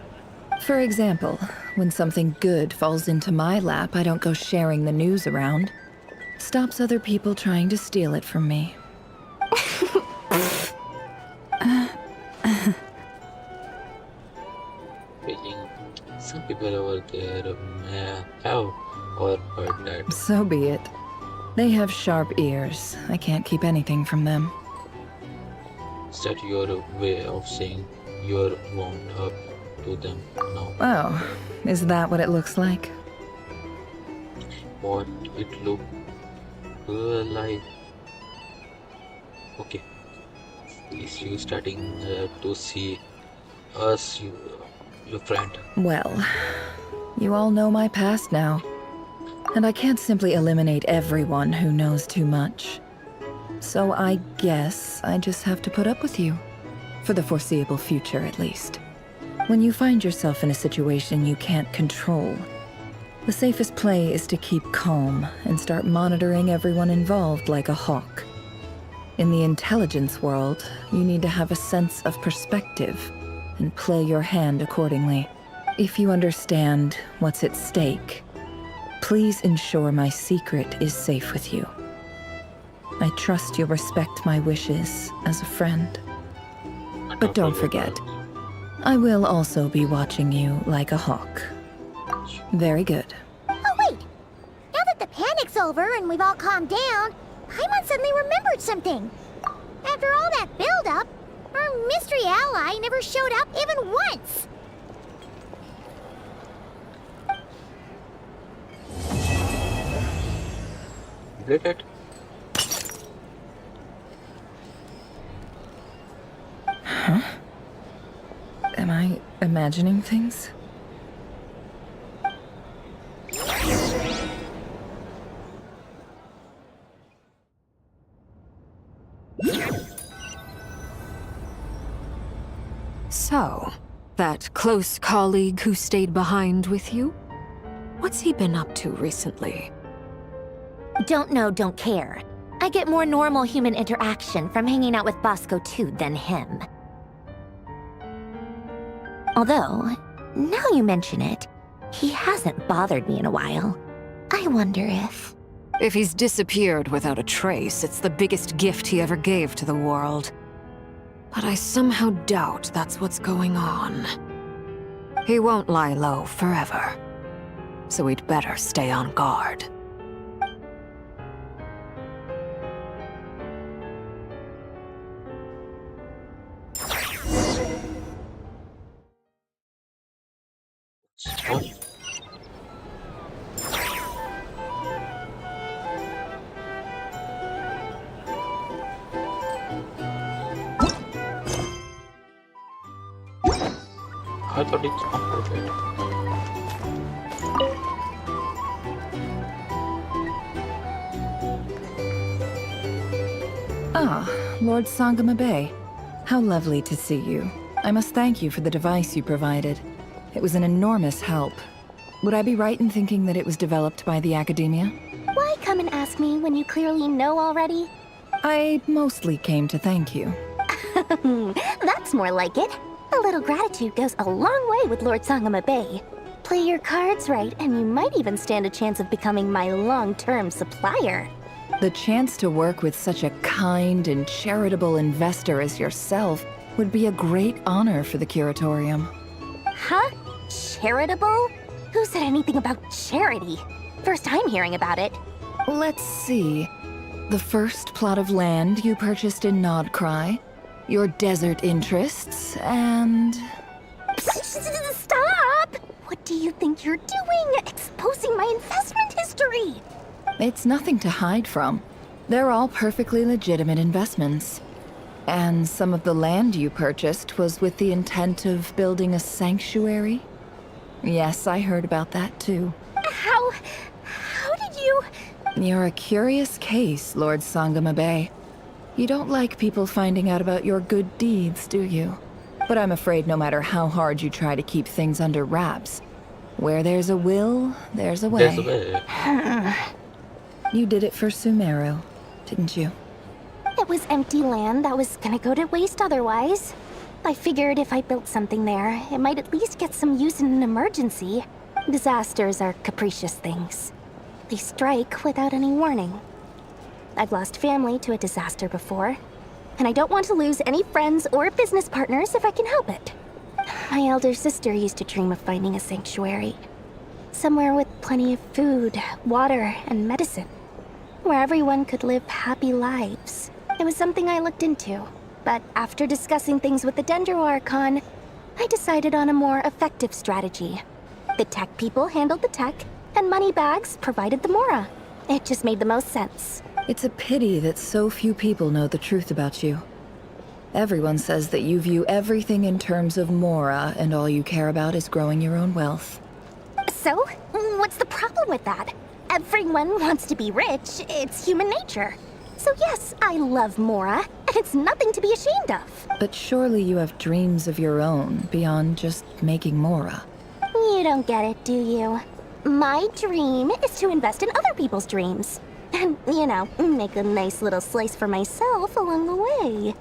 For example, when something good falls into my lap, I don't go sharing the news around. Stops other people trying to steal it from me. Some people over there may have overheard that. So be it. They have sharp ears. I can't keep anything from them. Is that your way of saying you're warmed up to them now? Oh, is that what it looks like? What it look like? Okay. Is you starting to see us, your friend? Well, you all know my past now. And I can't simply eliminate everyone who knows too much. So I guess I just have to put up with you. For the foreseeable future, at least. When you find yourself in a situation you can't control, the safest play is to keep calm and start monitoring everyone involved like a hawk. In the intelligence world, you need to have a sense of perspective and play your hand accordingly. If you understand what's at stake, please ensure my secret is safe with you. I trust you'll respect my wishes as a friend. But don't forget, I will also be watching you like a hawk. Very good. Oh, wait! Now that the panic's over and we've all calmed down, Paimon suddenly remembered something. After all that build-up, our mystery ally never showed up even once! Did it? Huh? Am I imagining things? So, that close colleague who stayed behind with you? What's he been up to recently? Don't know, don't care. I get more normal human interaction from hanging out with Bosco too than him. Although, now you mention it, he hasn't bothered me in a while. I wonder if... If he's disappeared without a trace, it's the biggest gift he ever gave to the world. But I somehow doubt that's what's going on. He won't lie low forever. So we'd better stay on guard. What? I thought it's unforgettable. Ah, Lord Sangama Bay. How lovely to see you. I must thank you for the device you provided. It was an enormous help. Would I be right in thinking that it was developed by the Academia? Why come and ask me when you clearly know already? I mostly came to thank you. That's more like it. A little gratitude goes a long way with Lord Sangama Bay. Play your cards right, and you might even stand a chance of becoming my long-term supplier. The chance to work with such a kind and charitable investor as yourself would be a great honor for the curatorium. Huh? Charitable? Who said anything about charity? First I'm hearing about it. Let's see. The first plot of land you purchased in Nodcry, your desert interests, and... Stop! What do you think you're doing? Exposing my investment history! It's nothing to hide from. They're all perfectly legitimate investments. And some of the land you purchased was with the intent of building a sanctuary? Yes, I heard about that too. How did you... You're a curious case, Lord Sangama Bay. You don't like people finding out about your good deeds, do you? But I'm afraid no matter how hard you try to keep things under wraps, where there's a will, there's a way. There's a way. You did it for Sumeru, didn't you? It was empty land that was gonna go to waste otherwise. I figured if I built something there, it might at least get some use in an emergency. Disasters are capricious things. They strike without any warning. I've lost family to a disaster before, and I don't want to lose any friends or business partners if I can help it. My elder sister used to dream of finding a sanctuary. Somewhere with plenty of food, water, and medicine. Where everyone could live happy lives. It was something I looked into, but after discussing things with the Dendro Archon, I decided on a more effective strategy. The tech people handled the tech, and Moneybags provided the Mora. It just made the most sense. It's a pity that so few people know the truth about you. Everyone says that you view everything in terms of Mora, and all you care about is growing your own wealth. So, what's the problem with that? Everyone wants to be rich. It's human nature. So yes, I love Mora, and it's nothing to be ashamed of. But surely you have dreams of your own beyond just making Mora. You don't get it, do you? My dream is to invest in other people's dreams. And, you know, make a nice little slice for myself along the way.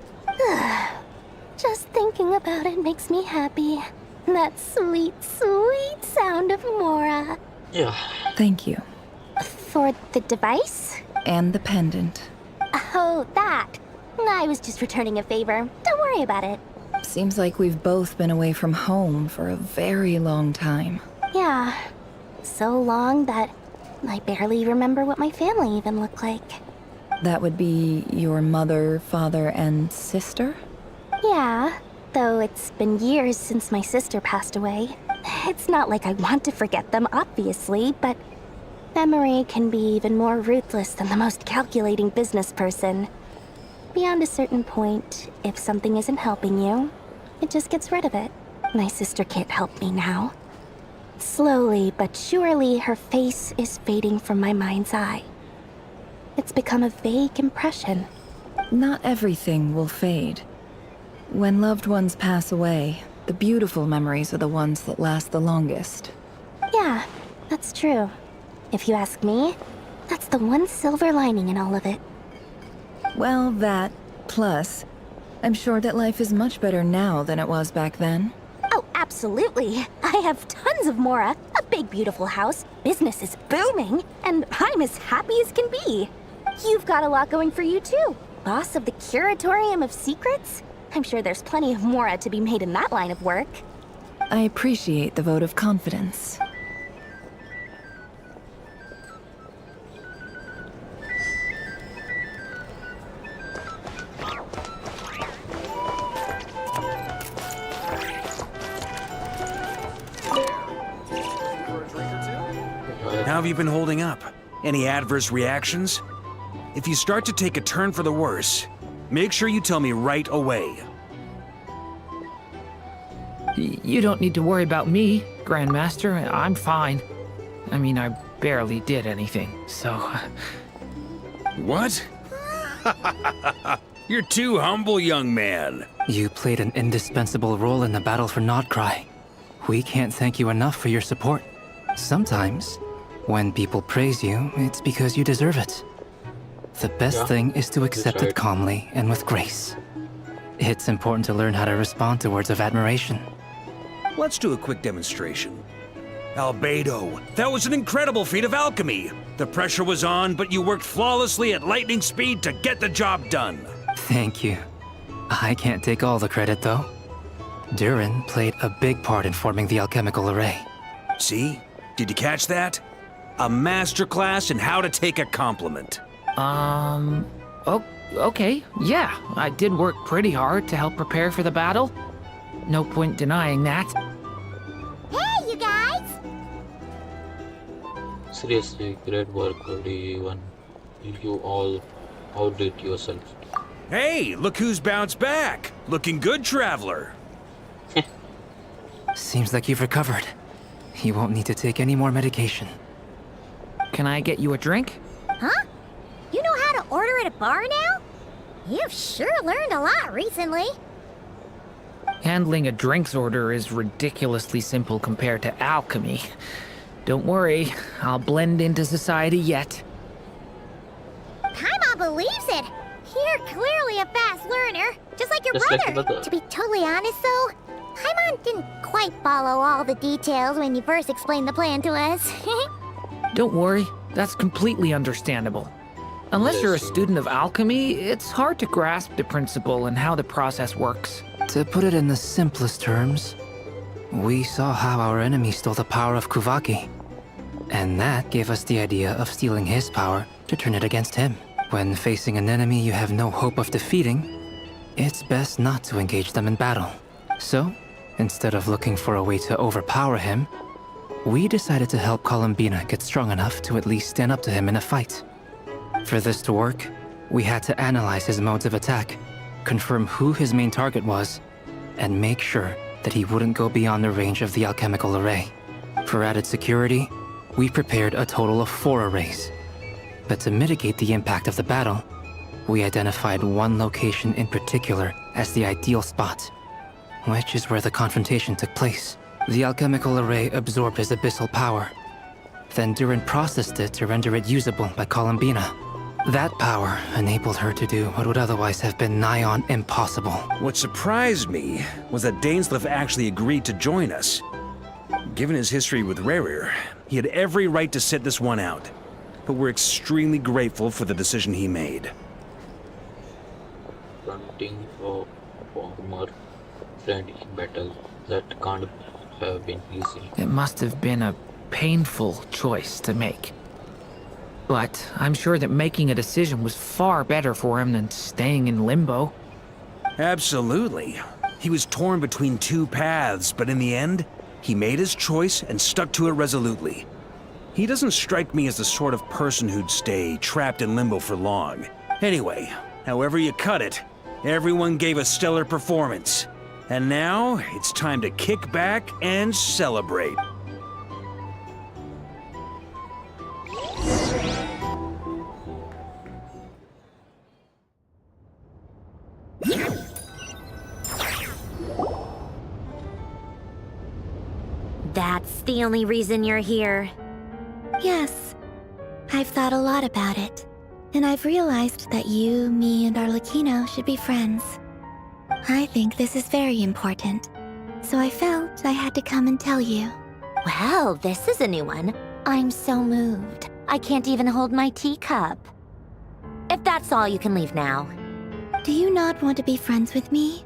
Just thinking about it makes me happy. That sweet, sweet sound of Mora. Yeah. Thank you. For the device? And the pendant. Oh, that. I was just returning a favor. Don't worry about it. Seems like we've both been away from home for a very long time. Yeah. So long that I barely remember what my family even looked like. That would be your mother, father, and sister? Yeah, though it's been years since my sister passed away. It's not like I want to forget them, obviously, but memory can be even more ruthless than the most calculating business person. Beyond a certain point, if something isn't helping you, it just gets rid of it. My sister can't help me now. Slowly but surely, her face is fading from my mind's eye. It's become a vague impression. Not everything will fade. When loved ones pass away, the beautiful memories are the ones that last the longest. Yeah, that's true. If you ask me, that's the one silver lining in all of it. Well, that, plus, I'm sure that life is much better now than it was back then. Oh, absolutely. I have tons of Mora, a big beautiful house, business is booming, and I'm as happy as can be. You've got a lot going for you too. Boss of the Curatorium of Secrets? I'm sure there's plenty of Mora to be made in that line of work. I appreciate the vote of confidence. How have you been holding up? Any adverse reactions? If you start to take a turn for the worse, make sure you tell me right away. You don't need to worry about me, Grandmaster. I'm fine. I mean, I barely did anything, so... What? You're too humble, young man. You played an indispensable role in the battle for Nodcry. We can't thank you enough for your support. Sometimes, when people praise you, it's because you deserve it. The best thing is to accept it calmly and with grace. It's important to learn how to respond to words of admiration. Let's do a quick demonstration. Albedo, that was an incredible feat of alchemy. The pressure was on, but you worked flawlessly at lightning speed to get the job done. Thank you. I can't take all the credit, though. Durin played a big part in forming the alchemical array. See? Did you catch that? A masterclass in how to take a compliment. Okay, yeah. I did work pretty hard to help prepare for the battle. No point denying that. Hey, you guys! Seriously, great work, everyone. You all outdid yourself. Hey, look who's bounced back. Looking good, traveler. Seems like you've recovered. You won't need to take any more medication. Can I get you a drink? Huh? You know how to order at a bar now? You've sure learned a lot recently. Handling a drinks order is ridiculously simple compared to alchemy. Don't worry, I'll blend into society yet. Paimon believes it. You're clearly a fast learner, just like your brother. To be totally honest, though, Paimon didn't quite follow all the details when you first explained the plan to us. Don't worry, that's completely understandable. Unless you're a student of alchemy, it's hard to grasp the principle and how the process works. To put it in the simplest terms, we saw how our enemy stole the power of Kuvaki. And that gave us the idea of stealing his power to turn it against him. When facing an enemy you have no hope of defeating, it's best not to engage them in battle. So, instead of looking for a way to overpower him, we decided to help Columbina get strong enough to at least stand up to him in a fight. For this to work, we had to analyze his modes of attack, confirm who his main target was, and make sure that he wouldn't go beyond the range of the alchemical array. For added security, we prepared a total of 4 arrays. But to mitigate the impact of the battle, we identified one location in particular as the ideal spot, which is where the confrontation took place. The alchemical array absorbed his abyssal power. Then Durin processed it to render it usable by Columbina. That power enabled her to do what would otherwise have been nigh on impossible. What surprised me was that Dainsleif actually agreed to join us. Given his history with Rerir, he had every right to sit this one out. But we're extremely grateful for the decision he made. Fronting for former friend in battle, that can't have been easy. It must have been a painful choice to make. But I'm sure that making a decision was far better for him than staying in limbo. Absolutely. He was torn between 2 paths, but in the end, he made his choice and stuck to it resolutely. He doesn't strike me as the sort of person who'd stay trapped in limbo for long. Anyway, however you cut it, everyone gave a stellar performance. And now, it's time to kick back and celebrate. That's the only reason you're here. Yes. I've thought a lot about it. And I've realized that you, me, and Arlecchino should be friends. I think this is very important. So I felt I had to come and tell you. Well, this is a new one. I'm so moved. I can't even hold my teacup. If that's all, you can leave now. Do you not want to be friends with me?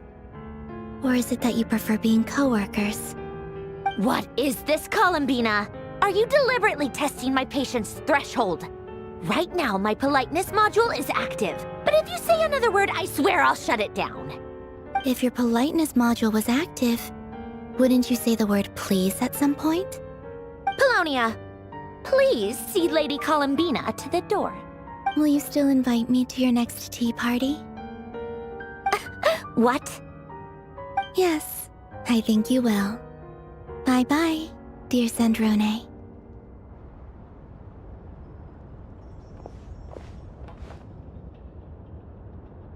Or is it that you prefer being co-workers? What is this, Columbina? Are you deliberately testing my patience threshold? Right now, my politeness module is active. But if you say another word, I swear I'll shut it down. If your politeness module was active, wouldn't you say the word please at some point? Polonia, please see Lady Columbina to the door. Will you still invite me to your next tea party? What? Yes, I think you will. Bye-bye, dear Sandrone.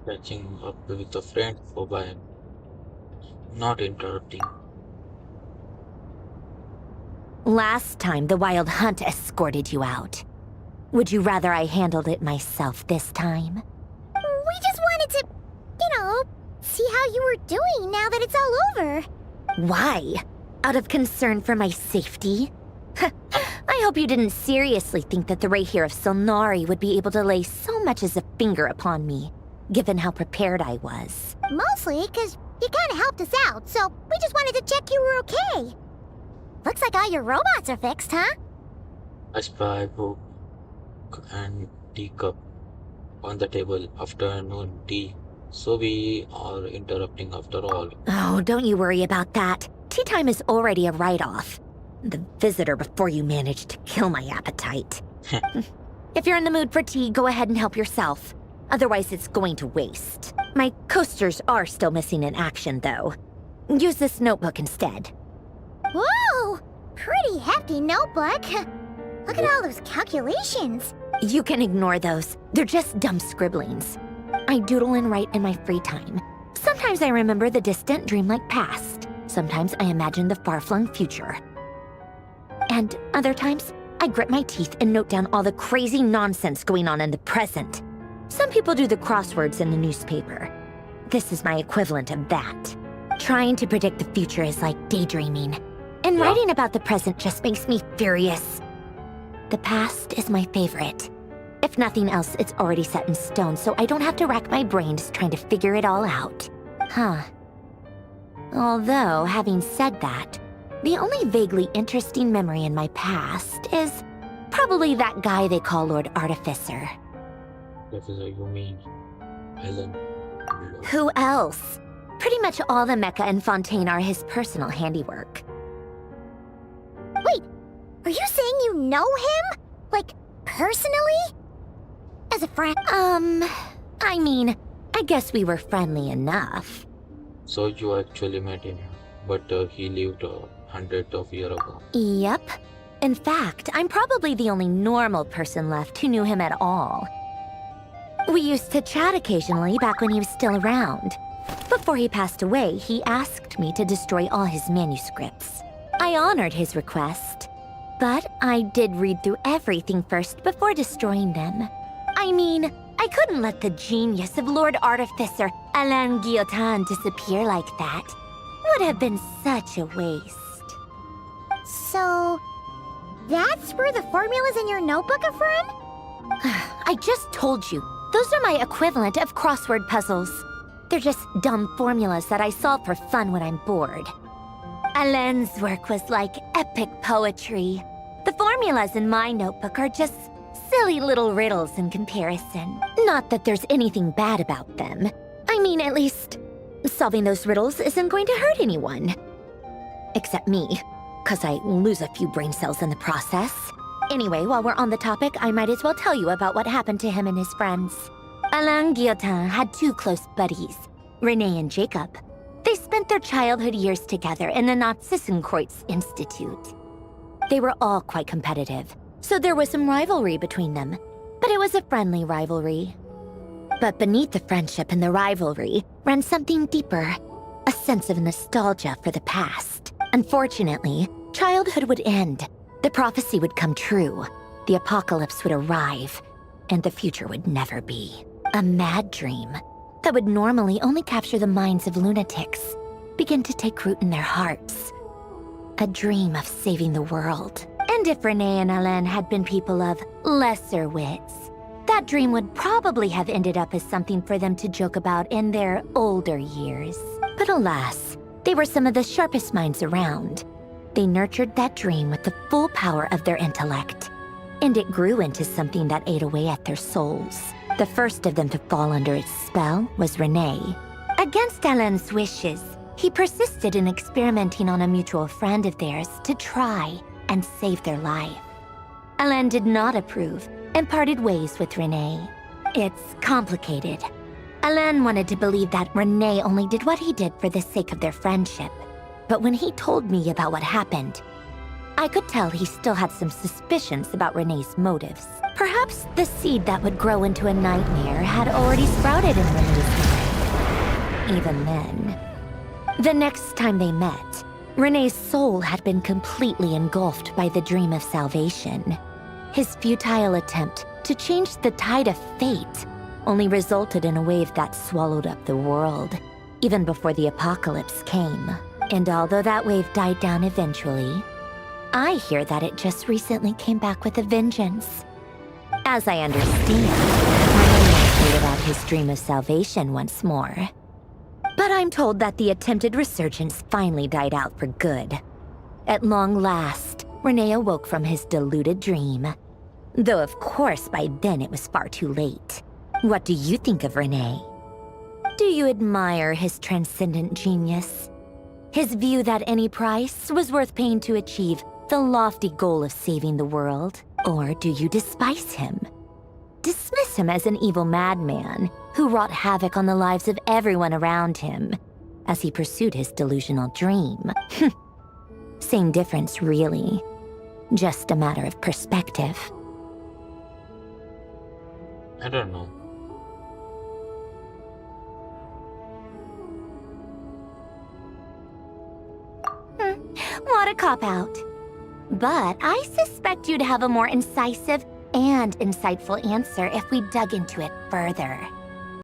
Catching up with a friend for by not interrupting. Last time, the Wild Hunt escorted you out. Would you rather I handled it myself this time? We just wanted to, see how what you were doing now that it's all over. Why? Out of concern for my safety? I hope you didn't seriously think that the Rahier of Solnari would be able to lay so much as a finger upon me, given how prepared I was. Mostly because you kind of helped us out, so we just wanted to check you were okay. Looks like all your robots are fixed, huh? I spy book and teacup on the table. Afternoon tea. So we are interrupting after all. Oh, don't you worry about that. Tea time is already a write-off. The visitor before you managed to kill my appetite. If you're in the mood for tea, go ahead and help yourself. Otherwise, it's going to waste. My coasters are still missing in action, though. Use this notebook instead. Whoa! Pretty hefty notebook. Look at all those calculations. You can ignore those. They're just dumb scribblings. I doodle and write in my free time. Sometimes I remember the distant dreamlike past. Sometimes I imagine the far-flung future. And other times, I grit my teeth and note down all the crazy nonsense going on in the present. Some people do the crosswords in the newspaper. This is my equivalent of that. Trying to predict the future is like daydreaming. And writing about the present just makes me furious. The past is my favorite. If nothing else, it's already set in stone, so I don't have to rack my brains trying to figure it all out. Huh. Although, having said that, the only vaguely interesting memory in my past is probably that guy they call Lord Artificer. Professor, you mean Helen? Who else? Pretty much all the mecha and Fontaine are his personal handiwork. Wait, are you saying you know him? Like, personally? As a friend? I mean, I guess we were friendly enough. So you actually met him, but he lived hundreds of years ago. Yep. In fact, I'm probably the only normal person left who knew him at all. We used to chat occasionally back when he was still around. Before he passed away, he asked me to destroy all his manuscripts. I honored his request, but I did read through everything first before destroying them. I mean, I couldn't let the genius of Lord Artificer Alain Guillotin disappear like that. Would have been such a waste. So, that's where the formulas in your notebook are from? I just told you. Those are my equivalent of crossword puzzles. They're just dumb formulas that I solve for fun when I'm bored. Alain's work was like epic poetry. The formulas in my notebook are just silly little riddles in comparison. Not that there's anything bad about them. I mean, at least, solving those riddles isn't going to hurt anyone. Except me, 'cause I lose a few brain cells in the process. Anyway, while we're on the topic, I might as well tell you about what happened to him and his friends. Alain Guillotin had two close buddies, Renee and Jacob. They spent their childhood years together in the Narzissenkreuz Institute. They were all quite competitive, so there was some rivalry between them, but it was a friendly rivalry. But beneath the friendship and the rivalry ran something deeper, a sense of nostalgia for the past. Unfortunately, childhood would end. The prophecy would come true. The apocalypse would arrive, and the future would never be. A mad dream that would normally only capture the minds of lunatics begin to take root in their hearts. A dream of saving the world. And if Renee and Alain had been people of lesser wits, that dream would probably have ended up as something for them to joke about in their older years. But alas, they were some of the sharpest minds around. They nurtured that dream with the full power of their intellect, and it grew into something that ate away at their souls. The first of them to fall under its spell was Renee. Against Alain's wishes, he persisted in experimenting on a mutual friend of theirs to try and save their life. Alain did not approve and parted ways with Renee. It's complicated. Alain wanted to believe that Renee only did what he did for the sake of their friendship. But when he told me about what happened, I could tell he still had some suspicions about Renee's motives. Perhaps the seed that would grow into a nightmare had already sprouted in Renee's mind. Even then. The next time they met, Renee's soul had been completely engulfed by the dream of salvation. His futile attempt to change the tide of fate only resulted in a wave that swallowed up the world. even before the apocalypse came. And although that wave died down eventually, I hear that it just recently came back with a vengeance. As I understand, Rene heard about his dream of salvation once more. But I'm told that the attempted resurgence finally died out for good. At long last, Rene awoke from his deluded dream. Though of course by then it was far too late. What do you think of Rene? Do you admire his transcendent genius? His view that any price was worth paying to achieve the lofty goal of saving the world? Or do you despise him? Dismiss him as an evil madman who wrought havoc on the lives of everyone around him as he pursued his delusional dream? Same difference, really. Just a matter of perspective. I don't know. What a cop-out. But I suspect you'd have a more incisive and insightful answer if we dug into it further.